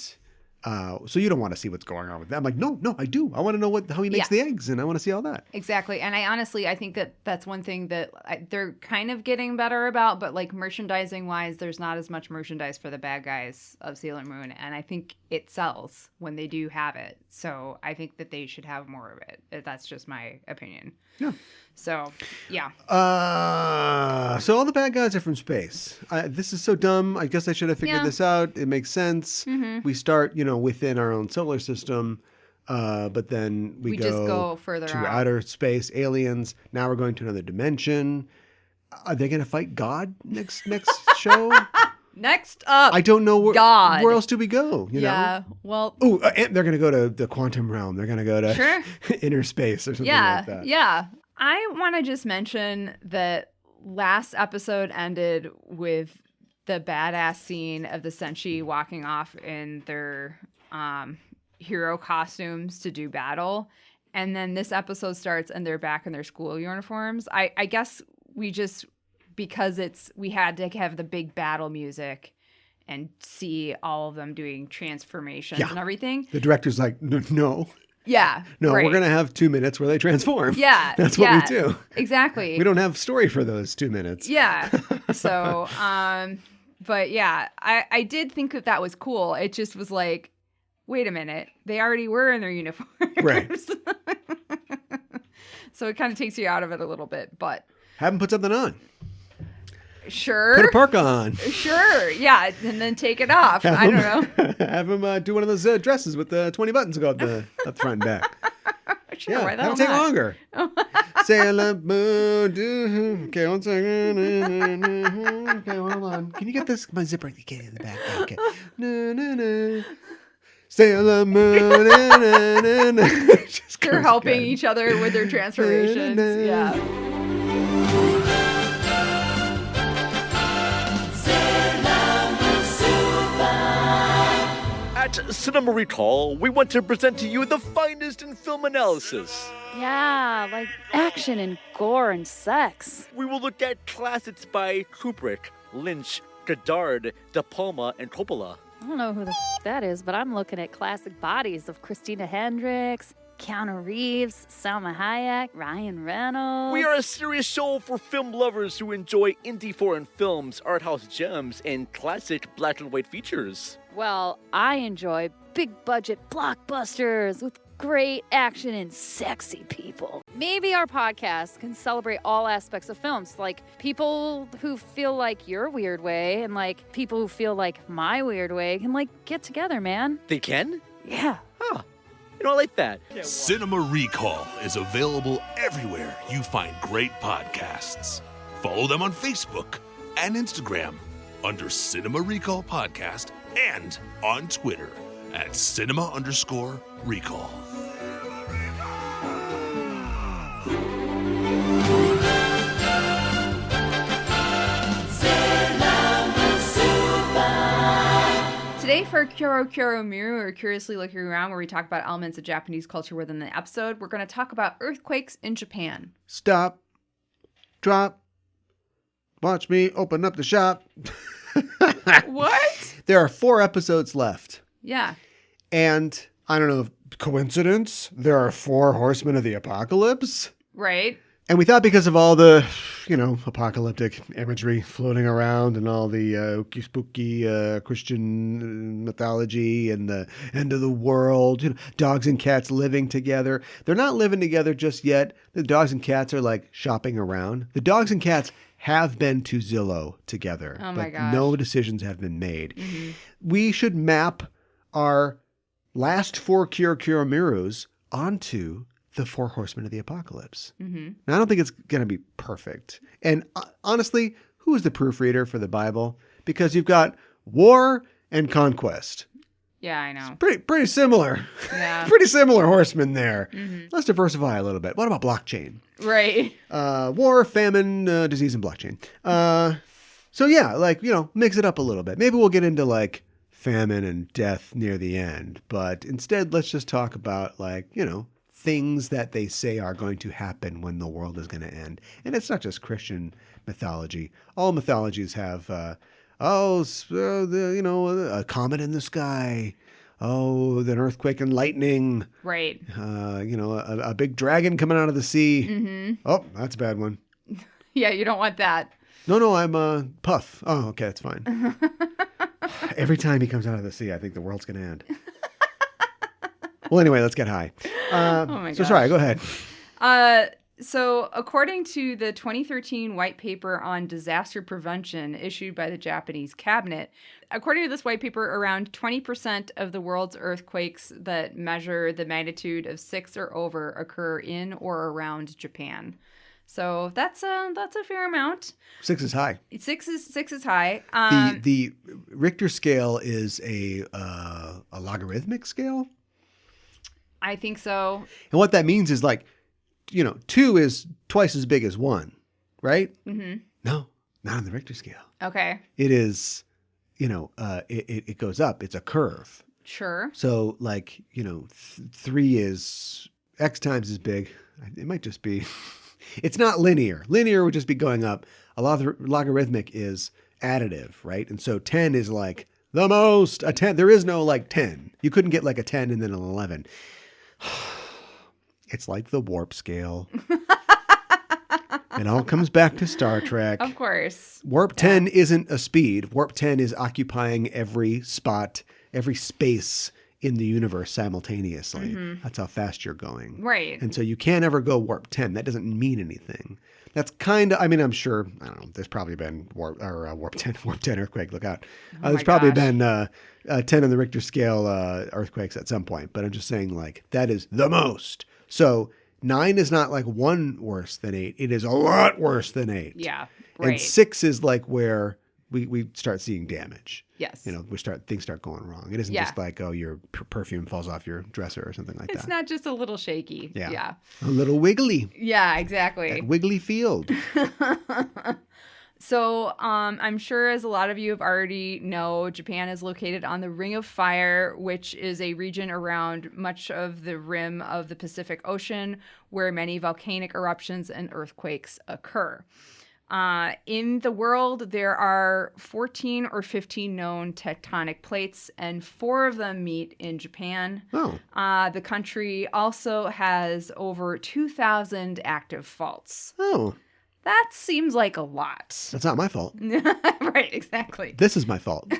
so you don't want to see what's going on with them. I'm like, no, I do. I want to know how he makes the eggs, and I want to see all that. Exactly. And I think that that's one thing that they're kind of getting better about, but like merchandising wise, there's not as much merchandise for the bad guys of Sailor Moon. And I think it sells when they do have it. So I think that they should have more of it. That's just my opinion. Yeah. So, yeah. So all the bad guys are from space. This is so dumb. I guess I should have figured this out. It makes sense. Mm-hmm. We start, within our own solar system, but then we just go further to out. outer space, aliens. Now we're going to another dimension. Are they going to fight God next show? Next up, I don't know God. Where else do we go? You know? Well. Oh, and they're going to go to the quantum realm. They're going to go to inner space or something like that. Yeah. I want to just mention that last episode ended with the badass scene of the Senshi walking off in their hero costumes to do battle. And then this episode starts and they're back in their school uniforms. I guess because we had to have the big battle music and see all of them doing transformations and everything. The director's like, no. Yeah. No, right. We're going to have 2 minutes where they transform. Yeah. That's what we do. Exactly. We don't have story for those 2 minutes. Yeah. So, but yeah, I did think that was cool. It just was like, wait a minute. They already were in their uniforms. Right. So it kind of takes you out of it a little bit, but. Have them put something on. Sure. Put a parka on. Sure. Yeah. And then take it off. I don't know. Have them do one of those dresses with the 20 buttons go up the front and back. Sure. Why have it take longer. Sailor Moon. Okay, 1 second. Okay, hold on. Can you get this? My zipper. Get in the back. Okay. No. Sailor Moon. They're helping each other with their transformations. Yeah. At Cinema Recall, we want to present to you the finest in film analysis. Yeah, like action and gore and sex. We will look at classics by Kubrick, Lynch, Godard, De Palma, and Coppola. I don't know who the that is, but I'm looking at classic bodies of Christina Hendricks, Keanu Reeves, Salma Hayek, Ryan Reynolds. We are a serious show for film lovers who enjoy indie foreign films, art house gems, and classic black and white features. Well, I enjoy big budget blockbusters with great action and sexy people. Maybe our podcast can celebrate all aspects of films, like people who feel like your weird way and like people who feel like my weird way can like get together, man. They can? Yeah. Huh. I like that. Cinema Recall is available everywhere you find great podcasts. Follow them on Facebook and Instagram under Cinema Recall Podcast and on Twitter at cinema_recall. Today for Kyoro Miru, or Curiously Looking Around, where we talk about elements of Japanese culture within the episode, we're going to talk about earthquakes in Japan. Stop. Drop. Watch me open up the shop. What? There are 4 episodes left. Yeah. And I don't know if coincidence, there are 4 horsemen of the apocalypse. Right. And we thought because of all the, apocalyptic imagery floating around and all the spooky Christian mythology and the end of the world, dogs and cats living together. They're not living together just yet. The dogs and cats are like shopping around. The dogs and cats have been to Zillow together. Oh my but gosh. no decisions have been made. Mm-hmm. We should map our last 4 Mirus onto the 4 horsemen of the apocalypse. Mm-hmm. Now, I don't think it's going to be perfect. And honestly, who is the proofreader for the Bible? Because you've got war and conquest. Yeah, I know. Pretty similar. Yeah. Pretty similar horsemen there. Mm-hmm. Let's diversify a little bit. What about blockchain? Right. War, famine, disease, and blockchain. So yeah, mix it up a little bit. Maybe we'll get into famine and death near the end. But instead, let's just talk about things that they say are going to happen when the world is going to end. And it's not just Christian mythology. All mythologies have, a comet in the sky. Oh, an earthquake and lightning. Right. A big dragon coming out of the sea. Mm-hmm. Oh, that's a bad one. Yeah, you don't want that. No, I'm Puff. Oh, okay, that's fine. Every time he comes out of the sea, I think the world's going to end. Well, anyway, let's get high. Oh my gosh. So sorry, go ahead. So according to the 2013 white paper on disaster prevention issued by the Japanese cabinet, according to this white paper, around 20% of the world's earthquakes that measure the magnitude of 6 or over occur in or around Japan. So that's a fair amount. 6 is high. 6 is high. The Richter scale is a logarithmic scale. I think so. And what that means is 2 is twice as big as 1, right? Mm-hmm. No, not on the Richter scale. Okay. It is, it goes up. It's a curve. Sure. So 3 is X times as big. It might just be, it's not linear. Linear would just be going up. A lot of logarithmic is additive, right? And so 10 is the most, a 10. There is no 10. You couldn't get a 10 and then an 11. It's like the warp scale. It all comes back to Star Trek. Of course. Warp 10 isn't a speed. Warp 10 is occupying every spot, every space in the universe simultaneously. Mm-hmm. That's how fast you're going. Right. And so you can't ever go warp 10. That doesn't mean anything. That's kind of, I'm sure, I don't know, there's probably been warp 10 earthquake, look out. There's probably been 10 on the Richter scale earthquakes at some point, but I'm just saying that is the most. So 9 is not 1 worse than 8. It is a lot worse than 8. Yeah, right. And 6 is where we start seeing damage. Yes. Things start going wrong. It isn't just your perfume falls off your dresser or something like that. It's not just a little shaky. Yeah. A little wiggly. Yeah, exactly. At Wiggly Field. So I'm sure, as a lot of you have already know, Japan is located on the Ring of Fire, which is a region around much of the rim of the Pacific Ocean where many volcanic eruptions and earthquakes occur. In the world, there are 14 or 15 known tectonic plates, and 4 of them meet in Japan. Oh. The country also has over 2,000 active faults. Oh. That seems like a lot. That's not my fault. Right, exactly. This is my fault.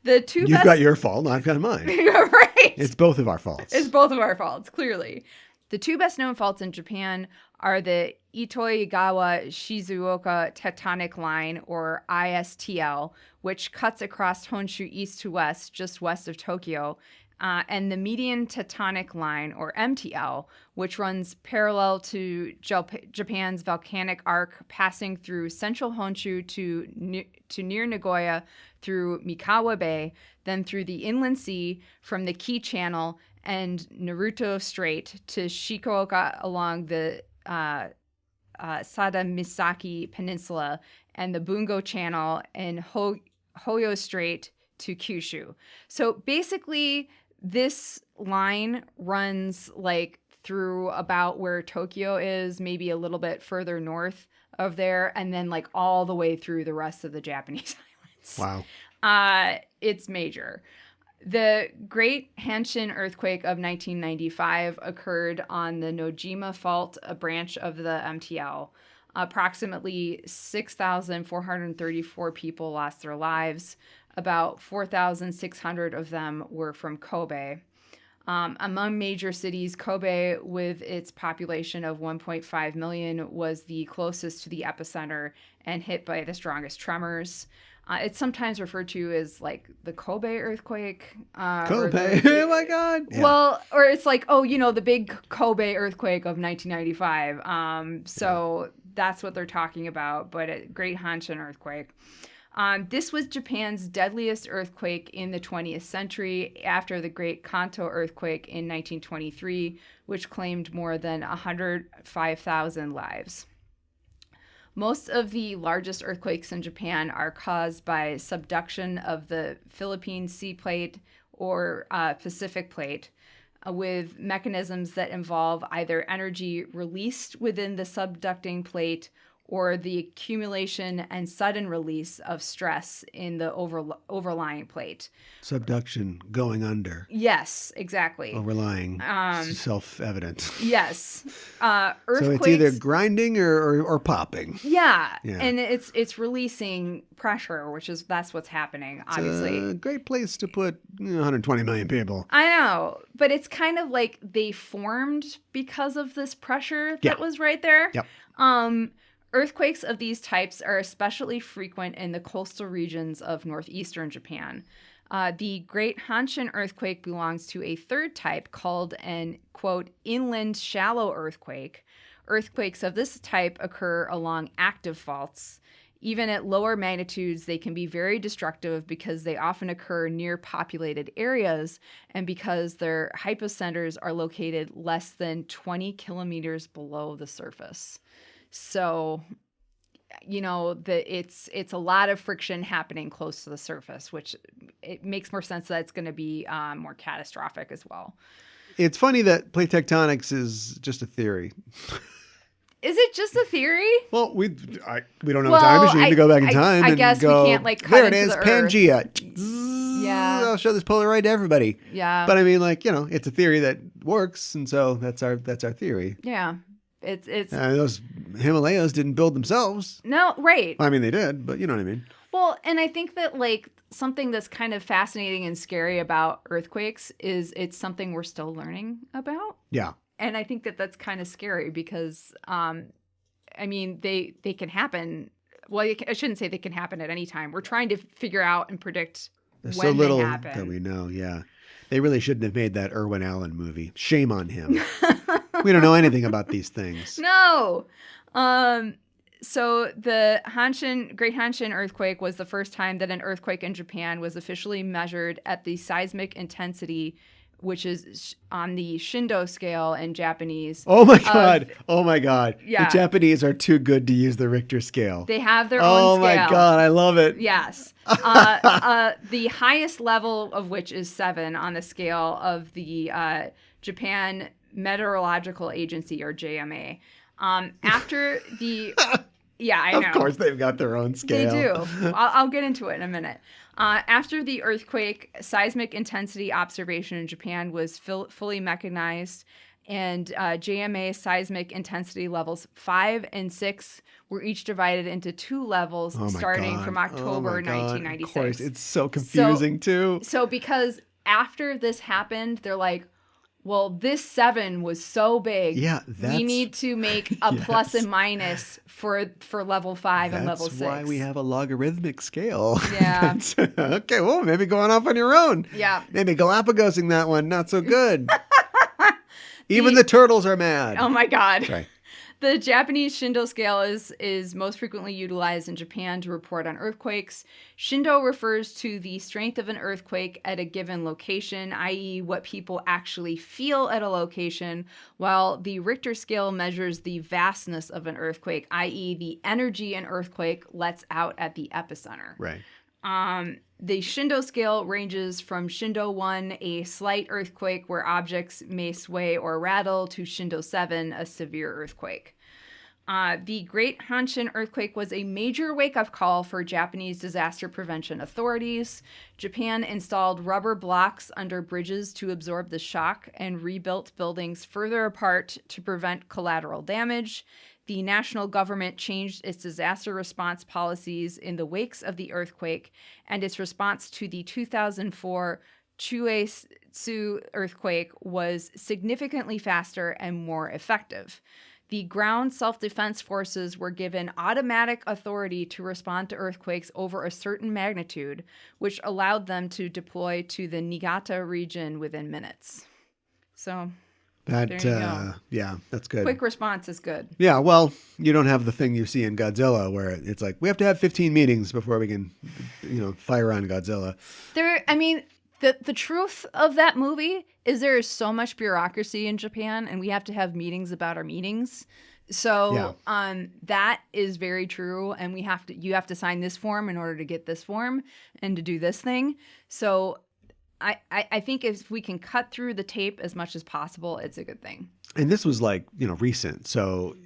You've got your fault, I've got mine. Right. It's both of our faults. It's both of our faults, clearly. The two best known faults in Japan are the Itoigawa Shizuoka Tectonic Line, or ISTL, which cuts across Honshu east to west, just west of Tokyo, and the Median Tectonic Line, or MTL, which runs parallel to Japan's volcanic arc, passing through central Honshu to near Nagoya through Mikawa Bay, then through the inland sea from the Kii Channel and Naruto Strait to Shikoka along the Sada Misaki Peninsula and the Bungo Channel and Hoyo Strait to Kyushu. So basically, this line runs like through about where Tokyo is, maybe a little bit further north of there, and then like all the way through the rest of the Japanese islands. Wow. It's major. The Great Hanshin earthquake of 1995 occurred on the Nojima Fault, a branch of the MTL. Approximately 6,434 people lost their lives. About 4,600 of them were from Kobe. Among major cities, Kobe, with its population of 1.5 million, was the closest to the epicenter and hit by the strongest tremors. It's sometimes referred to as like the Kobe earthquake. Kobe, oh my God. Yeah. Well, or it's like, the big Kobe earthquake of 1995. So that's what they're talking about, but a Great Hanshin earthquake. This was Japan's deadliest earthquake in the 20th century after the Great Kanto earthquake in 1923, which claimed more than 105,000 lives. Most of the largest earthquakes in Japan are caused by subduction of the Philippine Sea Plate or Pacific Plate, with mechanisms that involve either energy released within the subducting plate or the accumulation and sudden release of stress in the overlying plate. Subduction, going under. Yes, exactly. Overlying, self-evident. Yes. Earthquakes, so it's either grinding or popping. Yeah, and it's releasing pressure, that's what's happening, obviously. It's a great place to put 120 million people. I know, but it's kind of like they formed because of this pressure that was right there. Yep. Earthquakes of these types are especially frequent in the coastal regions of northeastern Japan. The Great Hanshin earthquake belongs to a third type called an, quote, inland shallow earthquake. Earthquakes of this type occur along active faults. Even at lower magnitudes, they can be very destructive because they often occur near populated areas and because their hypocenters are located less than 20 kilometers below the surface. So, it's a lot of friction happening close to the surface, which it makes more sense that it's going to be more catastrophic as well. It's funny that plate tectonics is just a theory. Is it just a theory? Well, we don't have a time machine to go back in time. I guess go, we can't cut there into it is, the Pangea. Yeah. I'll show this Polaroid to everybody. Yeah. But I mean, it's a theory that works, and so that's our theory. Yeah. It's those Himalayas didn't build themselves. No, right. I mean, they did, but you know what I mean. Well, and I think that something that's kind of fascinating and scary about earthquakes is it's something we're still learning about. Yeah. And I think that that's kind of scary because, they can happen. Well, I shouldn't say they can happen at any time. We're trying to figure out and predict There's when so little they happen. that we know. Yeah. They really shouldn't have made that Irwin Allen movie. Shame on him. We don't know anything about these things. No. So the Great Hanshin earthquake was the first time that an earthquake in Japan was officially measured at the seismic intensity, which is on the Shindo scale in Japanese. Oh my God. Yeah. The Japanese are too good to use the Richter scale. They have their own Oh scale. my God. I love it. Yes. The highest level of which is 7 on the scale of the Japan Meteorological Agency, or JMA. After the... Yeah, I know. Of course they've got their own scale. They do. I'll get into it in a minute. After the earthquake, seismic intensity observation in Japan was fully mechanized, and JMA seismic intensity levels 5 and 6 were each divided into 2 levels starting from October 1996. Of course, it's so confusing too. So because after this happened, they're like, well, this 7 was so big. Yeah, we need to make a plus and minus for level 5 and level 6. That's why we have a logarithmic scale. Yeah. Okay, well, maybe going off on your own. Yeah. Maybe Galapagosing that one, not so good. Even the turtles are mad. Oh my God. Sorry. The Japanese Shindo scale is most frequently utilized in Japan to report on earthquakes. Shindo refers to the strength of an earthquake at a given location, i.e. what people actually feel at a location, while the Richter scale measures the vastness of an earthquake, i.e. the energy an earthquake lets out at the epicenter. Right. The Shindo scale ranges from Shindo 1, a slight earthquake where objects may sway or rattle, to Shindo 7, a severe earthquake. The Great Hanshin earthquake was a major wake-up call for Japanese disaster prevention authorities. Japan installed rubber blocks under bridges to absorb the shock and rebuilt buildings further apart to prevent collateral damage. The national government changed its disaster response policies in the wakes of the earthquake, and its response to the 2004 Chuetsu earthquake was significantly faster and more effective. The ground self-defense forces were given automatic authority to respond to earthquakes over a certain magnitude, which allowed them to deploy to the Niigata region within minutes. So... That, yeah, that's good. Quick response is good. Yeah, well, you don't have the thing you see in Godzilla where it's like, we have to have 15 meetings before we can, fire on Godzilla. The truth of that movie is there is so much bureaucracy in Japan, and we have to have meetings about our meetings. So that is very true, and you have to sign this form in order to get this form and to do this thing. So I think if we can cut through the tape as much as possible, it's a good thing. And this was recent. So,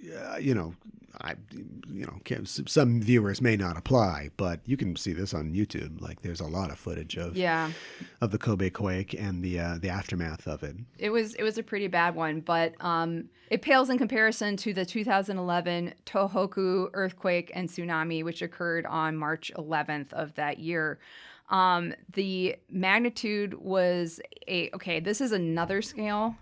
some viewers may not apply, but you can see this on YouTube. Like there's a lot of footage of the Kobe quake and the aftermath of it. It was a pretty bad one, but it pales in comparison to the 2011 Tohoku earthquake and tsunami, which occurred on March 11th of that year. The magnitude was this is another scale.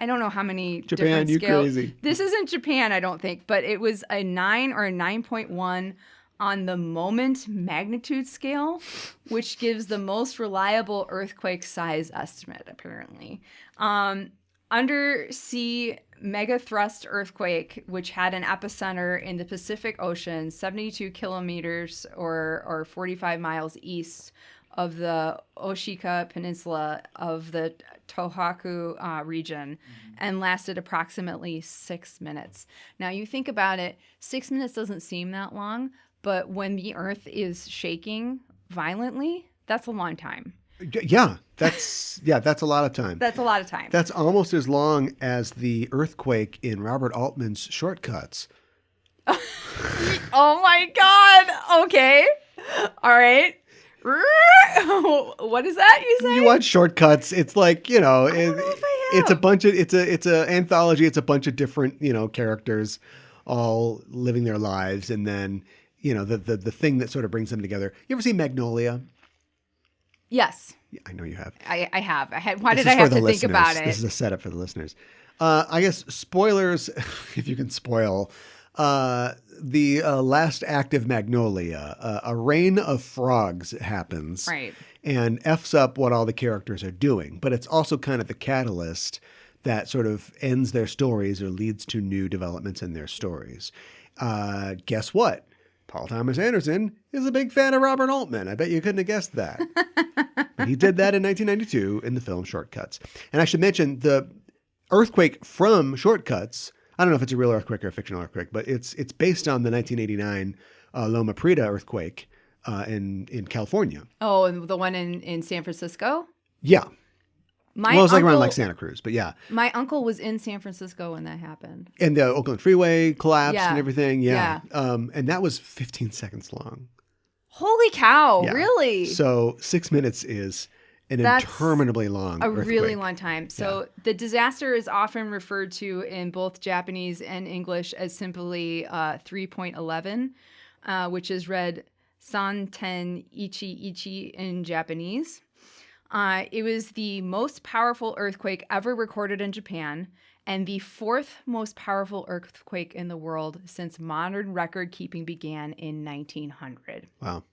I don't know how many Japan, different scales. Crazy. This isn't Japan, I don't think, but it was a 9 or a 9.1 on the moment magnitude scale, which gives the most reliable earthquake size estimate, apparently. Undersea megathrust earthquake, which had an epicenter in the Pacific Ocean, 72 kilometers or 45 miles east of the Oshika Peninsula of the Tohoku region, and lasted approximately 6 minutes. Now, you think about it, 6 minutes doesn't seem that long, but when the Earth is shaking violently, that's a long time. Yeah, that's a lot of time. That's a lot of time. That's almost as long as the earthquake in Robert Altman's Shortcuts. Oh my God. Okay. All right. What is that you say? You watch Shortcuts. It's like, it's a bunch of, it's a anthology. It's a bunch of different, characters all living their lives. And then, the thing that sort of brings them together. You ever see Magnolia? Yes. Yeah, I know you have. I have. Why did I have to think about it? This is a setup for the listeners. I guess spoilers, if you can spoil, the last act of Magnolia. A rain of frogs happens. Right. And F's up what all the characters are doing. But it's also kind of the catalyst that sort of ends their stories or leads to new developments in their stories. Guess what? Paul Thomas Anderson is a big fan of Robert Altman. I bet you couldn't have guessed that. But he did that in 1992 in the film Shortcuts. And I should mention the earthquake from Shortcuts. I don't know if it's a real earthquake or a fictional earthquake, but it's based on the 1989 Loma Prieta earthquake in California. Oh, and the one in San Francisco? Yeah. It was like around like Santa Cruz, but yeah. My uncle was in San Francisco when that happened. And the Oakland Freeway collapsed and everything. Yeah. And that was 15 seconds long. Holy cow. Yeah. Really? So 6 minutes is an That's interminably long a earthquake. really long time. So the disaster is often referred to in both Japanese and English as simply 3.11, which is read Santen Ichi Ichi in Japanese. It was the most powerful earthquake ever recorded in Japan and the fourth most powerful earthquake in the world since modern record keeping began in 1900. Wow.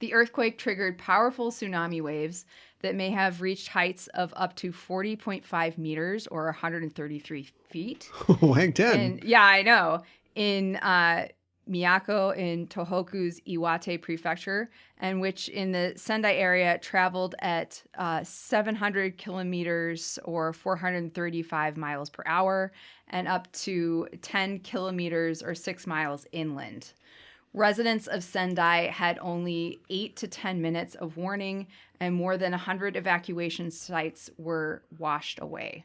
The earthquake triggered powerful tsunami waves that may have reached heights of up to 40.5 meters or 133 feet. Oh, hang 10. And yeah, I know. In Miyako in Tohoku's Iwate prefecture, and which in the Sendai area traveled at 700 kilometers or 435 miles per hour and up to 10 kilometers or 6 miles inland. Residents of Sendai had only 8 to 10 minutes of warning, and more than 100 evacuation sites were washed away.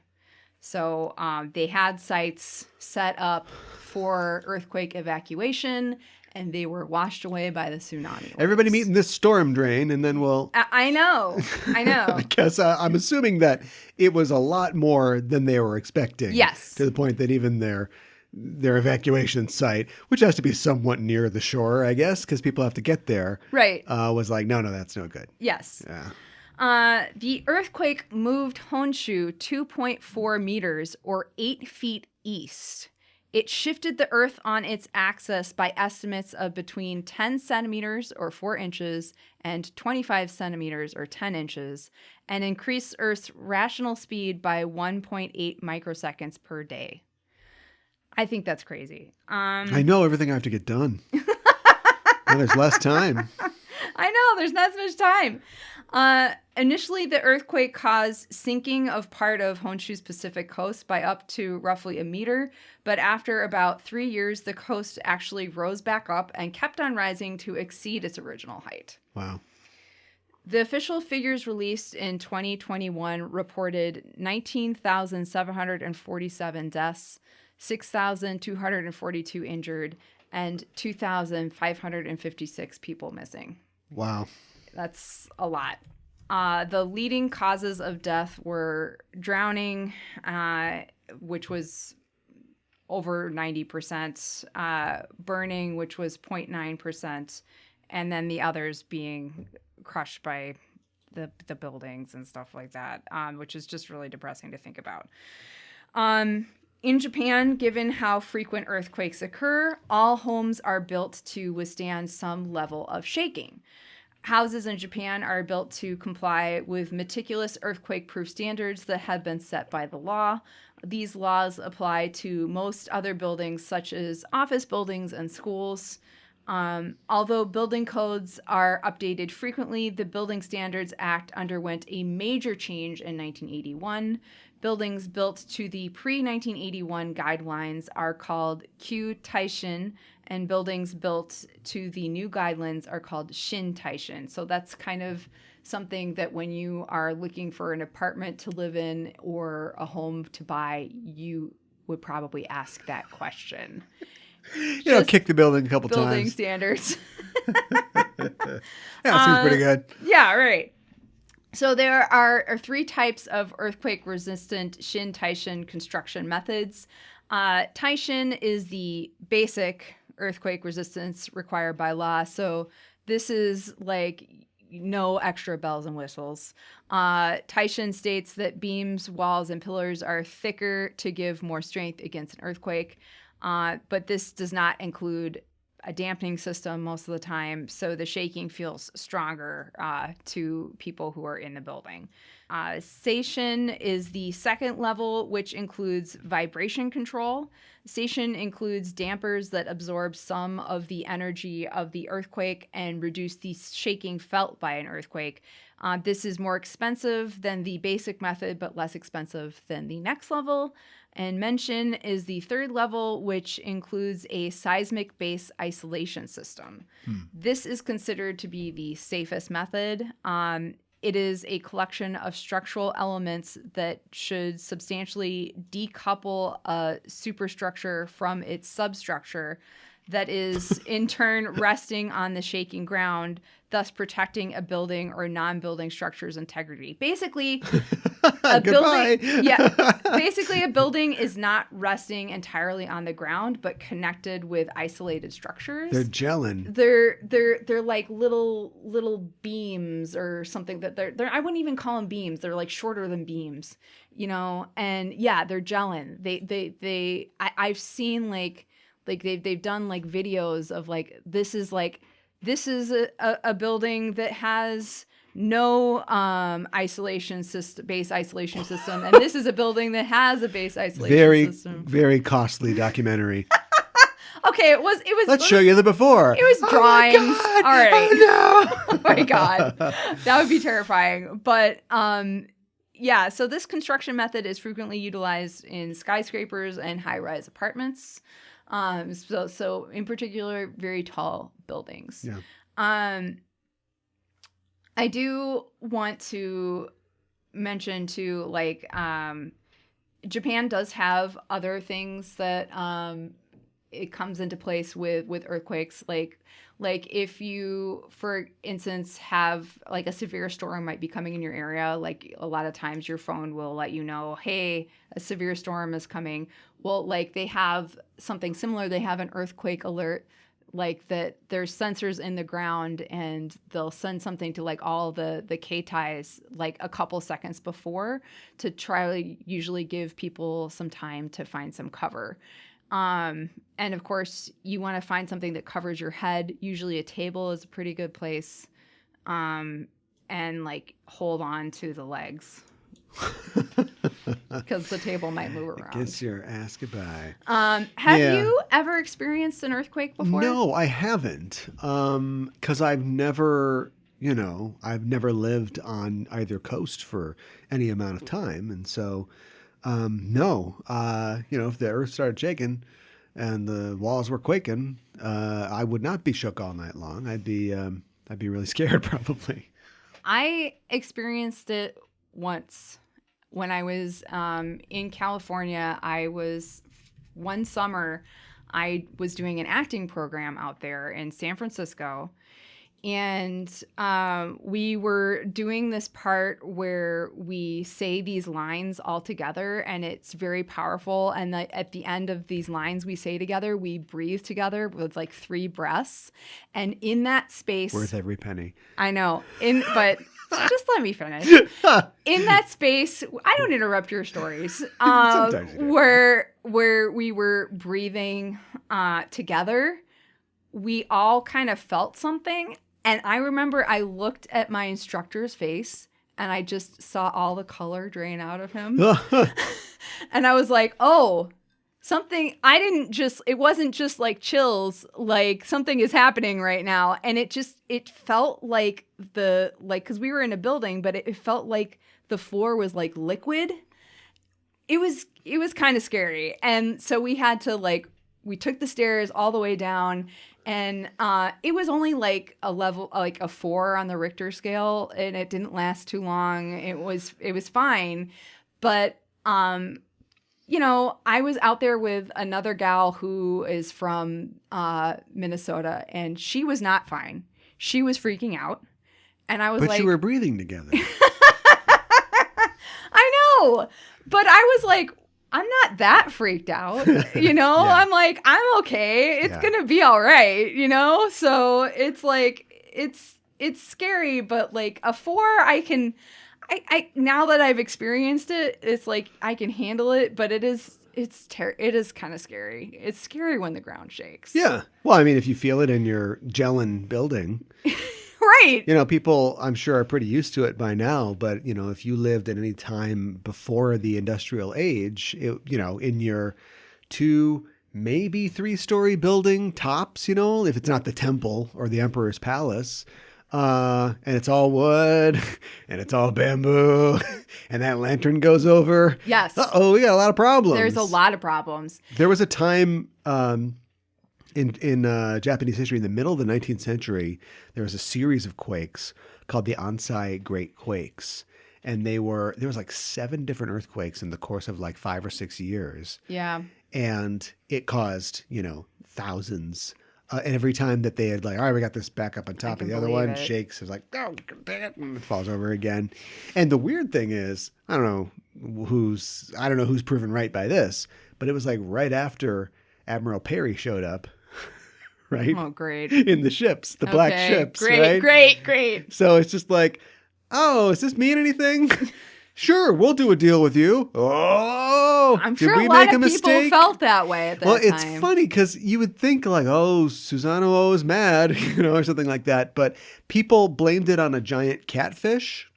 So they had sites set up for earthquake evacuation, and they were washed away by the tsunami waves. Everybody meet in this storm drain, and then we'll... I know. I guess I'm assuming that it was a lot more than they were expecting. Yes. To the point that even their evacuation site, which has to be somewhat near the shore, I guess, because people have to get there, Right. was like, no, that's no good. Yes. Yeah. The earthquake moved Honshu 2.4 meters or 8 feet east. It shifted the Earth on its axis by estimates of between 10 centimeters or 4 inches and 25 centimeters or 10 inches, and increased Earth's rotational speed by 1.8 microseconds per day. I think that's crazy. I know everything I have to get done. And there's less time. I know, there's not as much time. Initially, the earthquake caused sinking of part of Honshu's Pacific coast by up to roughly a meter, but after about 3 years, the coast actually rose back up and kept on rising to exceed its original height. Wow. The official figures released in 2021 reported 19,747 deaths, 6,242 injured, and 2,556 people missing. Wow. That's a lot. The leading causes of death were drowning, which was over 90%, burning, which was 0.9%, and then the others being crushed by the buildings and stuff like that, which is just really depressing to think about. In Japan, given how frequent earthquakes occur, all homes are built to withstand some level of shaking. Houses in Japan are built to comply with meticulous earthquake-proof standards that have been set by the law. These laws apply to most other buildings, such as office buildings and schools. Although building codes are updated frequently, the Building Standards Act underwent a major change in 1981. Buildings built to the pre-1981 guidelines are called Kyu Taishin, and buildings built to the new guidelines are called Shin Taishin. So that's kind of something that when you are looking for an apartment to live in or a home to buy, you would probably ask that question. Kick the building a couple Building times. standards. Yeah, seems pretty good. Yeah, right. So there are 3 types of earthquake-resistant Shin Taishin construction methods. Taishin is the basic earthquake resistance required by law. So this is like no extra bells and whistles. Taishin states that beams, walls, and pillars are thicker to give more strength against an earthquake. But this does not include a dampening system most of the time, so the shaking feels stronger to people who are in the building. Seishin is the second level, which includes vibration control. Seishin includes dampers that absorb some of the energy of the earthquake and reduce the shaking felt by an earthquake. This is more expensive than the basic method, but less expensive than the next level. And Menshin is the third level, which includes a seismic base isolation system. This is considered to be the safest method. It is a collection of structural elements that should substantially decouple a superstructure from its substructure that is in turn resting on the shaking ground, thus protecting a building or non-building structure's integrity. Basically, a building, basically a building is not resting entirely on the ground, but connected with isolated structures. They're gelling. They're like little beams or something that they're I wouldn't even call them beams. They're like shorter than beams, you know. And yeah, they're gelling. I've seen like they've done like videos of like this is a building that has no isolation system, base isolation system, and this is a building that has a base isolation system. Very costly documentary. Okay, it was. Let's show you the before. It was drawings. Oh my God. All right. Oh no. Oh my God, that would be terrifying. But yeah. So this construction method is frequently utilized in skyscrapers and high-rise apartments. So in particular, very tall buildings. Yeah. I do want to mention too, like, Japan does have other things that it comes into place with earthquakes. Like if you, for instance, have like a severe storm might be coming in your area, like a lot of times your phone will let you know, hey, a severe storm is coming. Well, like they have something similar. They have an earthquake alert, like that there's sensors in the ground and they'll send something to like all the K-ties like a couple seconds before to try to usually give people some time to find some cover. And of course you want to find something that covers your head. Usually a table is a pretty good place. And like hold on to the legs because the table might move around. Kiss your ass goodbye. Have you ever experienced an earthquake before? No, I haven't. Because I've never lived on either coast for any amount of time. And so, no, if the earth started shaking and the walls were quaking, I would not be shook all night long. I'd be really scared probably. I experienced it once when I was in California. One summer, I was doing an acting program out there in San Francisco. And we were doing this part where we say these lines all together, and it's very powerful. And at the end of these lines we say together, we breathe together with like 3 breaths. And in that space, worth every penny. I know. But just let me finish. In that space, I don't interrupt your stories. Sometimes you do. Where we were breathing together, we all kind of felt something. And I remember I looked at my instructor's face and I just saw all the color drain out of him. And I was like, oh, something, it wasn't just like chills, like something is happening right now. And it felt like because we were in a building, but it felt like the floor was like liquid. It was kind of scary. And so we had to we took the stairs all the way down. And it was only like a level, like a 4 on the Richter scale, and it didn't last too long. It was fine, but I was out there with another gal who is from Minnesota, and she was not fine. She was freaking out, and I was But you were breathing together. I know, but I was like, I'm not that freaked out, Yeah. I'm like, I'm okay. It's going to be all right, So it's like, it's scary, but like a 4, I now that I've experienced it, it's like, I can handle it, but it is kind of scary. It's scary when the ground shakes. Yeah. Well, I mean, if you feel it in your gelling building. Right. People, I'm sure, are pretty used to it by now. But, if you lived at any time before the industrial age, in your 2, maybe 3-story building tops, if it's not the temple or the emperor's palace, and it's all wood and it's all bamboo and that lantern goes over. Yes. Uh-oh, we got a lot of problems. There's a lot of problems. There was a time... In Japanese history, in the middle of the 19th century, there was a series of quakes called the Ansei Great Quakes. And there was like 7 different earthquakes in the course of like 5 or 6 years. Yeah. And it caused, thousands. And every time that they had like, all right, we got this back up on top of the other one, shakes. It's like, oh, dang it, and it falls over again. And the weird thing is, I don't know who's proven right by this, but it was like right after Admiral Perry showed up, right? Oh, great. In the ships, the black ships, great, right? Great. So it's just like, oh, does this mean anything? Sure, we'll do a deal with you. Oh, I'm sure did we a lot make of a people mistake? felt that way at that time. Well, it's funny because you would think like, oh, Susanoo is mad, or something like that. But people blamed it on a giant catfish.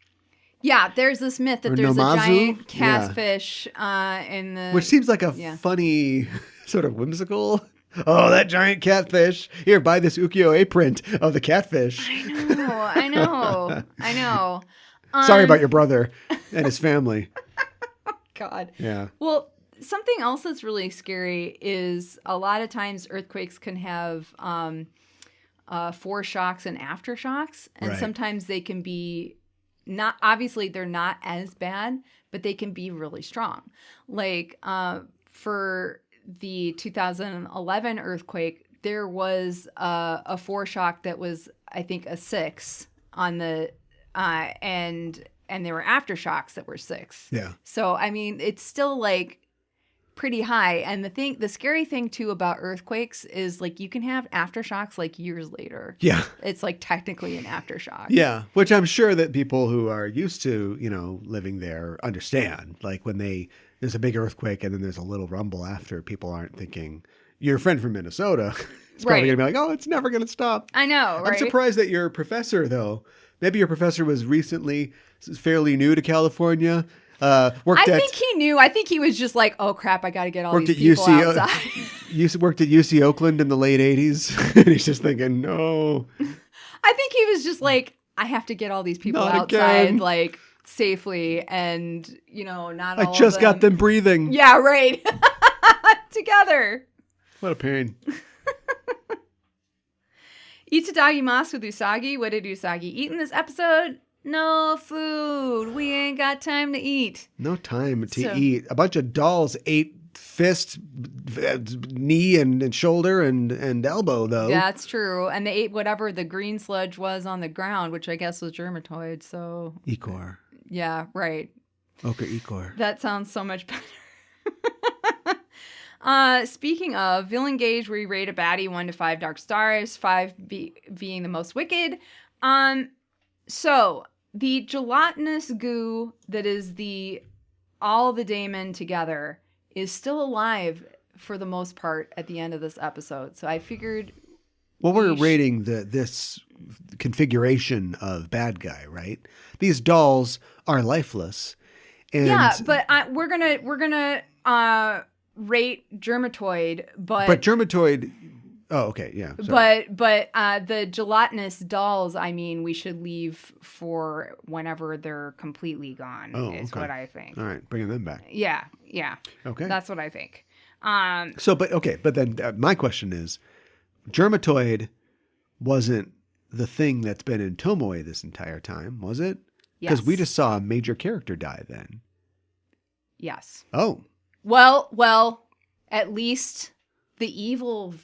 Yeah, there's this myth that Or there's Namazu? a giant Yeah. catfish in the... Which seems like a funny, sort of whimsical. Oh, that giant catfish. Here, buy this ukiyo-e print of the catfish. I know. Sorry about your brother and his family. God. Yeah. Well, something else that's really scary is a lot of times earthquakes can have foreshocks and aftershocks. And Right. sometimes they can be not, obviously they're not as bad, but they can be really strong. Like for the 2011 earthquake, there was a foreshock that was, I think, a 6 on the, and there were aftershocks that were 6. Yeah. So, I mean, it's still like pretty high. And the scary thing too about earthquakes is like you can have aftershocks like years later. Yeah. It's like technically an aftershock. Yeah. Which I'm sure that people who are used to, living there understand. Like when there's a big earthquake and then there's a little rumble after, people aren't thinking, your friend from Minnesota is probably going to be like, oh, it's never going to stop. I know, right? I'm surprised that your professor, though, maybe your professor was recently fairly new to California. I think he knew. I think he was just like, oh, crap, I got to get all these people outside. Worked at UC Oakland in the late 80s. And he's just thinking, no. I think he was just like, I have to get all these people Not outside, again. like, safely. And, not all I just of them. got them breathing. Yeah, right. Together. What a pain. Itadakimasu with Usagi. What did Usagi eat in this episode? No food. We ain't got time to eat. No time to eat. A bunch of dolls ate fist, knee, and shoulder and elbow, though. Yeah, that's true. And they ate whatever the green sludge was on the ground, which I guess was germatoid. So Ichor. yeah, right. Ochre ichor. That sounds so much better. Speaking of, villain gauge, we rate a baddie 1 to 5 dark stars, 5 being the most wicked. So the gelatinous goo that is all the daemon together is still alive for the most part at the end of this episode. So I figured. Well, we're rating this configuration of bad guy, right? These dolls are lifeless. And yeah, but we're gonna rate germatoid, but germatoid. Oh, okay, yeah. Sorry. But the gelatinous dolls, I mean, we should leave for whenever they're completely gone. Oh, is okay. what I think. All right, bringing them back. Yeah. Okay. That's what I think. But then my question is, germatoid wasn't the thing that's been in Tomoe this entire time, was it? Because we just saw a major character die then. Yes. Oh. Well, at least the evil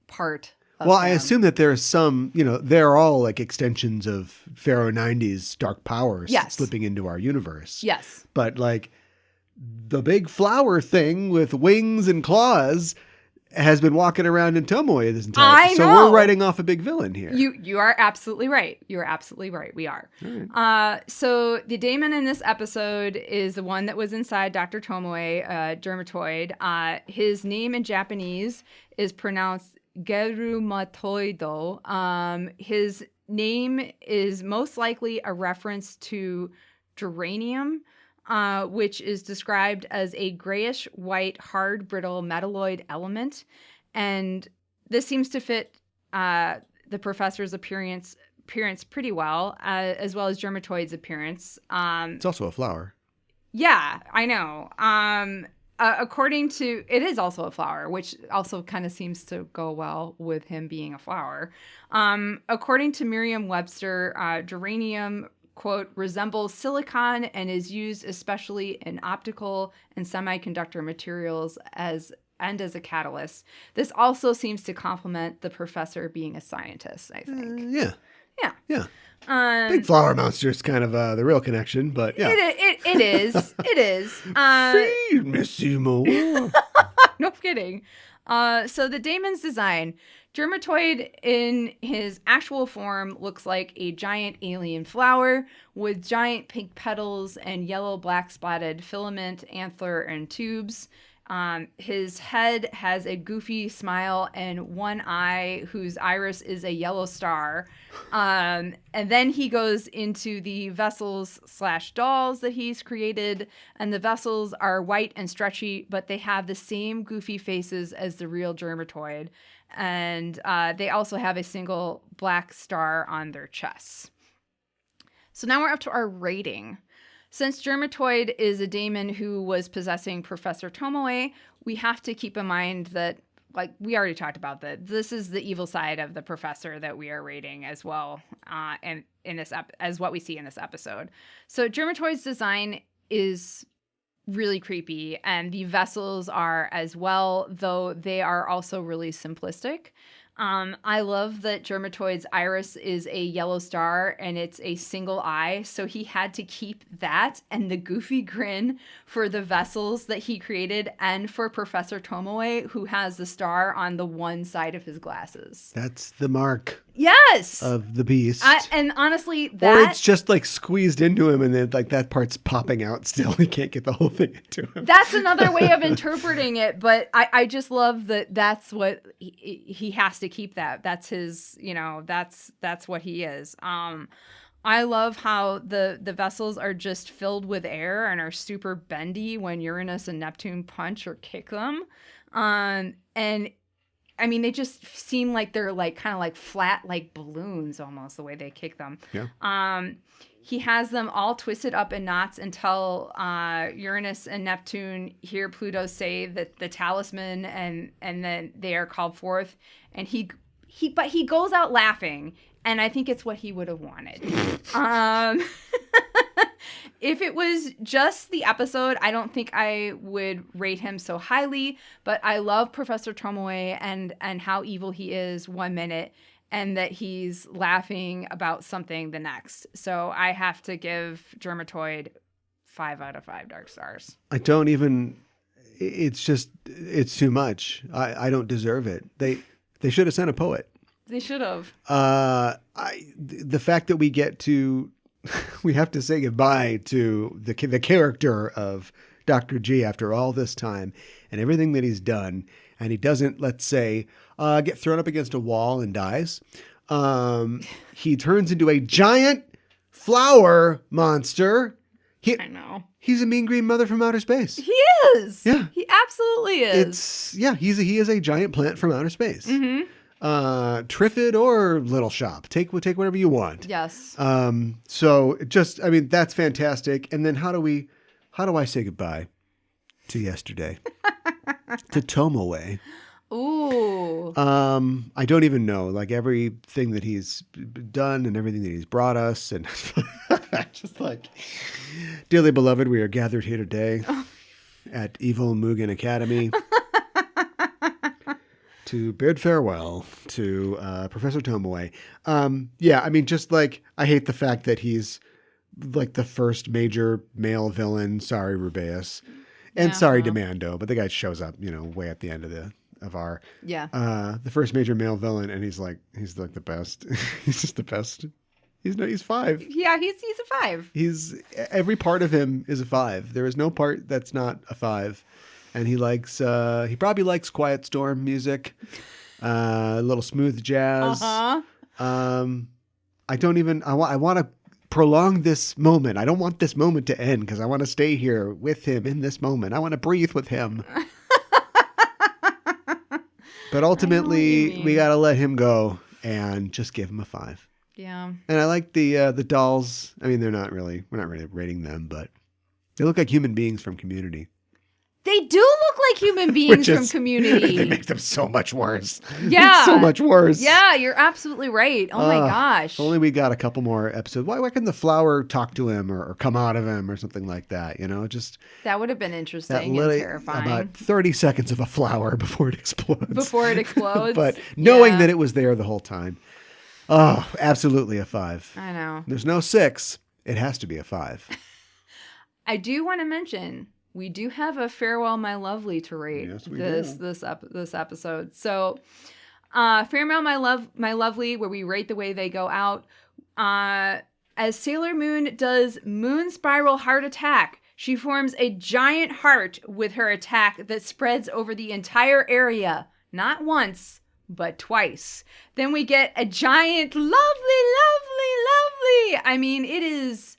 part of Well, I them. assume that there's some, they're all like extensions of Pharaoh 90's dark powers slipping into our universe. Yes. But like the big flower thing with wings and claws has been walking around in Tomoe this entire time. So we're writing off a big villain here. You are absolutely right. You are absolutely right. We are. Right. So the daemon in this episode is the one that was inside Dr. Tomoe, Dermatoid. His name in Japanese is pronounced Gerumatoido. His name is most likely a reference to geranium, which is described as a grayish-white, hard, brittle metalloid element. And this seems to fit the professor's appearance pretty well, as well as Germatoid's appearance. It's also a flower. Yeah, I know. According to... It is also a flower, which also kind of seems to go well with him being a flower. According to Merriam-Webster, geranium, quote, resembles silicon and is used especially in optical and semiconductor materials as and as a catalyst. This also seems to complement the professor being a scientist, I think. Yeah. Yeah. Big flower monster is kind of the real connection, but yeah. It is. It is. Feed me some more. No kidding. So the daemon's design. Germatoid in his actual form looks like a giant alien flower with giant pink petals and yellow-black spotted filament, antler, and tubes. His head has a goofy smile and one eye whose iris is a yellow star. And then he goes into the vessels/dolls that he's created. And the vessels are white and stretchy, but they have the same goofy faces as the real Germatoid. And they also have a single black star on their chests. So now we're up to our rating. Since Germatoid is a daemon who was possessing Professor Tomoe, we have to keep in mind that, like we already talked about, that this is the evil side of the professor that we are rating as well, and in this as what we see in this episode. So Germatoid's design is really creepy, and the vessels are as well, though they are also really simplistic. I love that Germatoid's iris is a yellow star and it's a single eye, so he had to keep that and the goofy grin for the vessels that he created and for Professor Tomoe, who has the star on the one side of his glasses. That's the mark. Yes! Of the beast. And honestly, or it's just like squeezed into him and then like that part's popping out still. He can't get the whole thing into him. That's another way of interpreting it, but I just love that that's what he has to keep that. That's his, that's what he is. I love how the vessels are just filled with air and are super bendy when Uranus and Neptune punch or kick them. And I mean, they just seem like they're like kind of like flat, like balloons almost, the way they kick them. Yeah. He has them all twisted up in knots until Uranus and Neptune hear Pluto say that the talisman, and then they are called forth. And he goes out laughing, and I think it's what he would have wanted. If it was just the episode, I don't think I would rate him so highly, but I love Professor Tomoe and how evil he is 1 minute and that he's laughing about something the next. So I have to give Germatoid 5 out of 5 dark stars. I don't even, it's too much. I don't deserve it. They should have sent a poet. They should have. The fact that we have to say goodbye to the character of Dr. G after all this time and everything that he's done. And he doesn't, let's say, get thrown up against a wall and dies. He turns into a giant flower monster. I know. He's a mean green mother from outer space. He is. Yeah. He absolutely is. He is a giant plant from outer space. Mm-hmm. Triffid or Little Shop. Take whatever you want. Yes. So that's fantastic. And then how do I say goodbye to yesterday? To Tomoe. Ooh. I don't even know, like everything that he's done and everything that he's brought us, and just like, dearly beloved, we are gathered here today at evil Mugen Academy to bid farewell to Professor Tomoe. Just like, I hate the fact that he's like the first major male villain. Sorry, Rubeus. And sorry, Demando, but the guy shows up, way at the end of our the first major male villain, and he's like the best. He's just the best. He's 5. Yeah, he's a 5. Every part of him is a 5. There is no part that's not a 5. And he probably likes Quiet Storm music, a little smooth jazz. Uh-huh. I want to prolong this moment. I don't want this moment to end because I want to stay here with him in this moment. I want to breathe with him. But ultimately, we got to let him go and just give him a 5. Yeah. And I like the dolls. I mean, we're not really rating them, but they look like human beings from Community. They do look like human beings from It Community. makes them so much worse. Yeah. So much worse. Yeah, you're absolutely right. Oh my gosh. If only we got a couple more episodes. Why couldn't the flower talk to him or come out of him or something like that? You know, just That would have been that interesting and little terrifying. about 30 seconds of a flower before it explodes. Before it explodes. But knowing Yeah. that it was there the whole time. Oh, absolutely a 5. I know. There's no 6. It has to be a 5. I do want to mention we do have a farewell, my lovely, to rate Yes, we this episode. So, farewell, my lovely, where we rate the way they go out. As Sailor Moon does Moon Spiral Heart Attack, she forms a giant heart with her attack that spreads over the entire area, not once, but twice. Then we get a giant, lovely. I mean, it is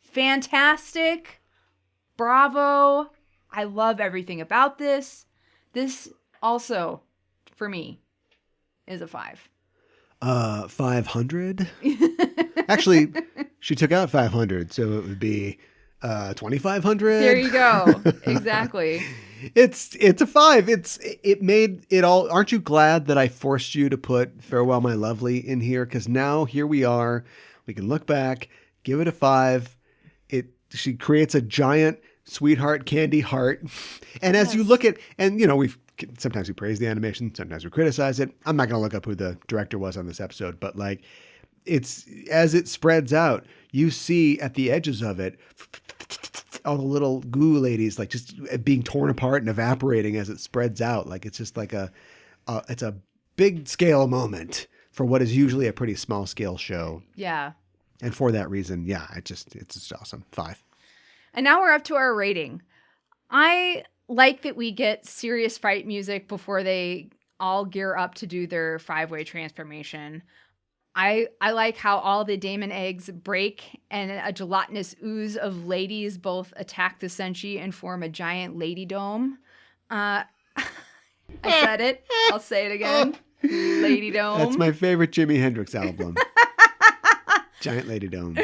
fantastic. Bravo. I love everything about this. This also, for me, is a 5. 500? Actually, she took out 500, so it would be 2,500. There you go. Exactly. It's a 5. It made it all. Aren't you glad that I forced you to put Farewell My Lovely in here? Because now here we are. We can look back, give it a 5. She creates a giant sweetheart candy heart. And as you look at, and you know, sometimes we praise the animation, sometimes we criticize it. I'm not going to look up who the director was on this episode, but like it's, as it spreads out, you see at the edges of it, all the little goo ladies, like just being torn apart and evaporating as it spreads out. Like it's just like it's a big scale moment for what is usually a pretty small scale show. Yeah. And for that reason, yeah, it's just awesome. 5. And now we're up to our rating. I like that we get serious fight music before they all gear up to do their 5-way transformation. I like how all the daemon eggs break and a gelatinous ooze of ladies both attack the Senshi and form a giant lady dome. I said it. I'll say it again. Lady dome. That's my favorite Jimi Hendrix album. Giant lady dome.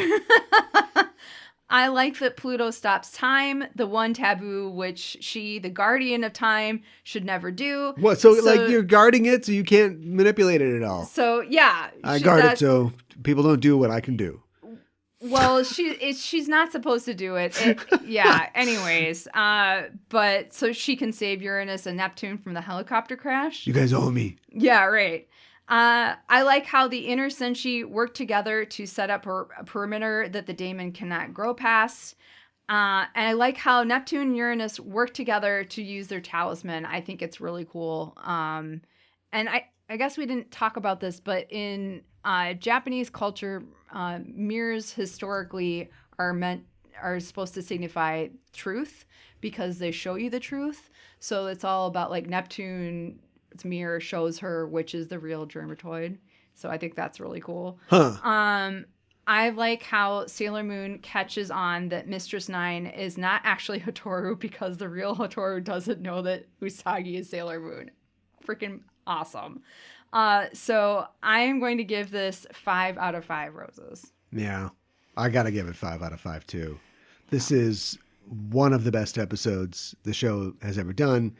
I like that Pluto stops time, the one taboo which she, the guardian of time, should never do. What? So like you're guarding it so you can't manipulate it at all. So yeah. I guard it so people don't do what I can do. Well, she's not supposed to do it. Yeah. Anyways, but so she can save Uranus and Neptune from the helicopter crash. You guys owe me. Yeah, right. I like how the inner Senshi work together to set up a perimeter that the daemon cannot grow past. And I like how Neptune and Uranus work together to use their talisman. I think it's really cool. And I guess we didn't talk about this, but in Japanese culture, mirrors historically are supposed to signify truth because they show you the truth. So it's all about like Neptune. Its mirror shows her which is the real Germatoid. So I think that's really cool. Huh. I like how Sailor Moon catches on that Mistress 9 is not actually Hotaru because the real Hotaru doesn't know that Usagi is Sailor Moon. Freaking awesome. So I am going to give this 5 out of 5 roses. Yeah. I got to give it 5 out of 5 too. This is one of the best episodes the show has ever done.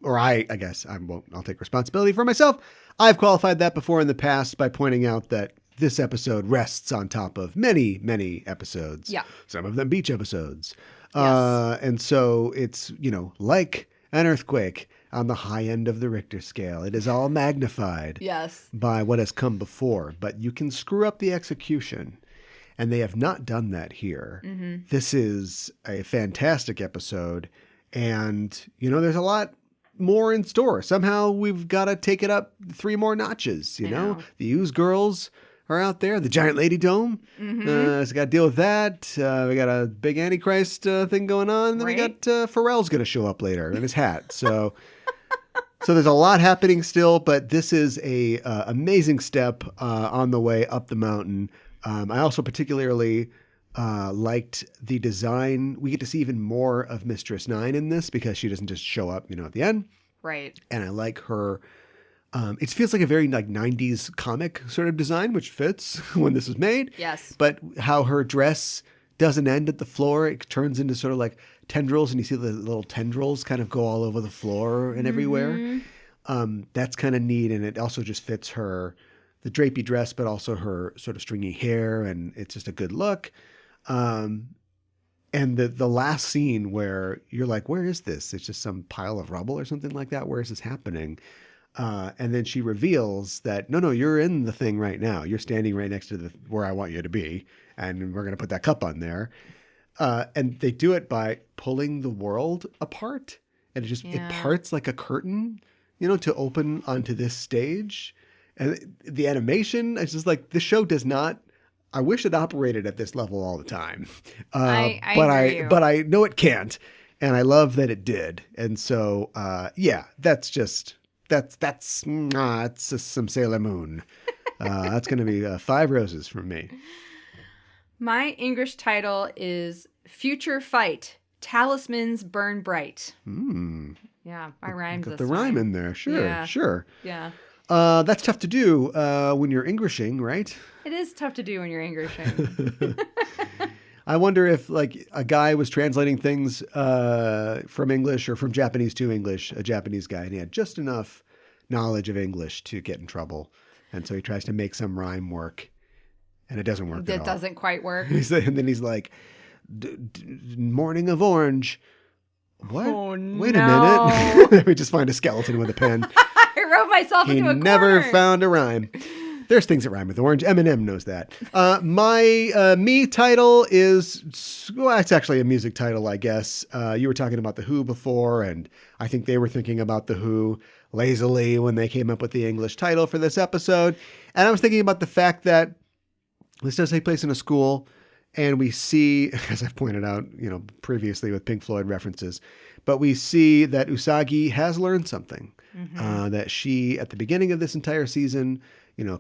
I guess I'll take responsibility for myself. I've qualified that before in the past by pointing out that this episode rests on top of many, many episodes. Yeah. Some of them beach episodes. Yes. And so it's, like an earthquake on the high end of the Richter scale. It is all magnified Yes. by what has come before, but you can screw up the execution. And they have not done that here. Mm-hmm. This is a fantastic episode. And, there's a lot more in store. Somehow we've got to take it up 3 more notches, you know? The ooze girls are out there. The giant lady dome. Mm-hmm. So got to deal with that. We got a big Antichrist thing going on. And then we got Pharrell's going to show up later in his hat. So so there's a lot happening still, but this is a amazing step on the way up the mountain. I also particularly liked the design. We get to see even more of Mistress 9 in this because she doesn't just show up, at the end. Right. And I like her. It feels like a very 90s comic sort of design, which fits when this was made. Yes. But how her dress doesn't end at the floor. It turns into sort of like tendrils, and you see the little tendrils kind of go all over the floor and everywhere. That's kind of neat, and it also just fits her, the drapey dress, but also her sort of stringy hair, and it's just a good look. And the last scene where you're like, where is this? It's just some pile of rubble or something like that. Where is this happening? And then she reveals that, no, you're in the thing right now. You're standing right next to where I want you to be. And we're going to put that cup on there. And they do it by pulling the world apart. And it parts like a curtain, to open onto this stage. And the animation, it's just like, this show does not, I wish it operated at this level all the time. But I know it can't. And I love that it did. And so, that's just... That's it's just some Sailor Moon. That's going to be 5 roses from me. My English title is Future Fight. Talismans Burn Bright. Yeah, I rhymed this. Got the rhyme in there. Sure. Yeah. That's tough to do when you're Englishing, right? It is tough to do when you're Englishing. I wonder if like a guy was translating things from English or from Japanese to English, a Japanese guy, and he had just enough knowledge of English to get in trouble. And so he tries to make some rhyme work, and it doesn't work at all. It doesn't quite work. And then he's like, morning of orange. What? Oh, Wait a minute. We just find a skeleton with a pen. I wrote myself into a corner. He never found a rhyme. There's things that rhyme with orange. Eminem knows that. My me title is, well, it's actually a music title, I guess. You were talking about The Who before, and I think they were thinking about The Who lazily when they came up with the English title for this episode. And I was thinking about the fact that this does take place in a school, and we see, as I've pointed out, previously with Pink Floyd references, but we see that Usagi has learned something. That she, at the beginning of this entire season,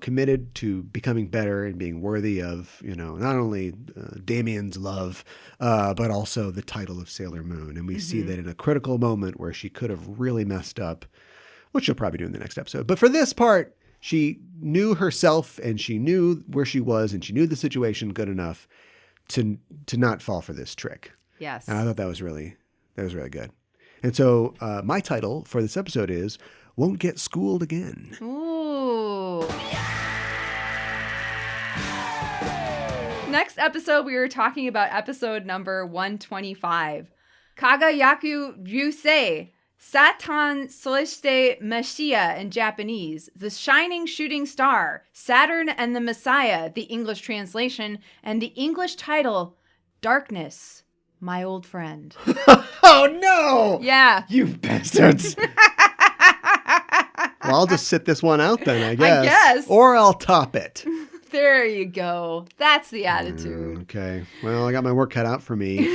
committed to becoming better and being worthy of, not only Damien's love, but also the title of Sailor Moon. And we see that in a critical moment where she could have really messed up, which she'll probably do in the next episode. But for this part, she knew herself, and she knew where she was, and she knew the situation good enough to not fall for this trick. Yes. And I thought that was really good. And so my title for this episode is Won't Get Schooled Again. Ooh. Next episode, we were talking about episode number 125. Kagayaku Ryusei, Satan Celeste Messiah in Japanese, The Shining Shooting Star, Saturn and the Messiah, the English translation, and the English title, Darkness, My Old Friend. Oh, no! Yeah. You bastards. Well, I'll just sit this one out then, I guess. I guess. Or I'll top it. There you go. That's the attitude. Okay. Well, I got my work cut out for me.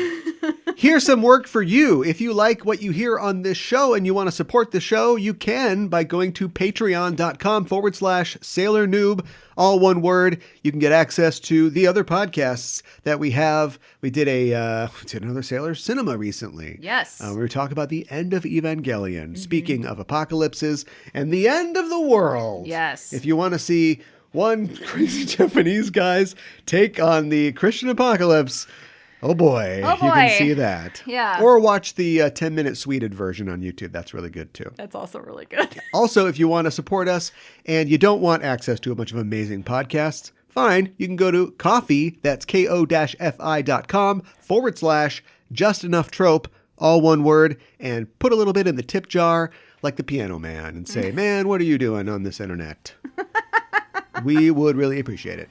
Here's some work for you. If you like what you hear on this show and you want to support the show, you can by going to patreon.com/Sailor Noob, all one word. You can get access to the other podcasts that we have. We did another Sailor Cinema recently. Yes. We were talking about the end of Evangelion. Speaking of apocalypses and the end of the world. Yes. If you want to see one crazy Japanese guy's take on the Christian apocalypse, oh boy, you can see that. Yeah. Or watch the 10-minute Sweded version on YouTube. That's really good too. That's also really good. Also, if you want to support us and you don't want access to a bunch of amazing podcasts, fine. You can go to Ko-fi, that's ko-fi.com/Just Enough Trope, all one word, and put a little bit in the tip jar like the Piano Man and say, man, what are you doing on this internet? We would really appreciate it.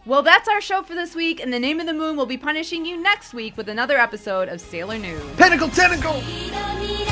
Well, that's our show for this week, and the Name of the Moon will be punishing you next week with another episode of Sailor Noob. Pentacle Tentacle! 「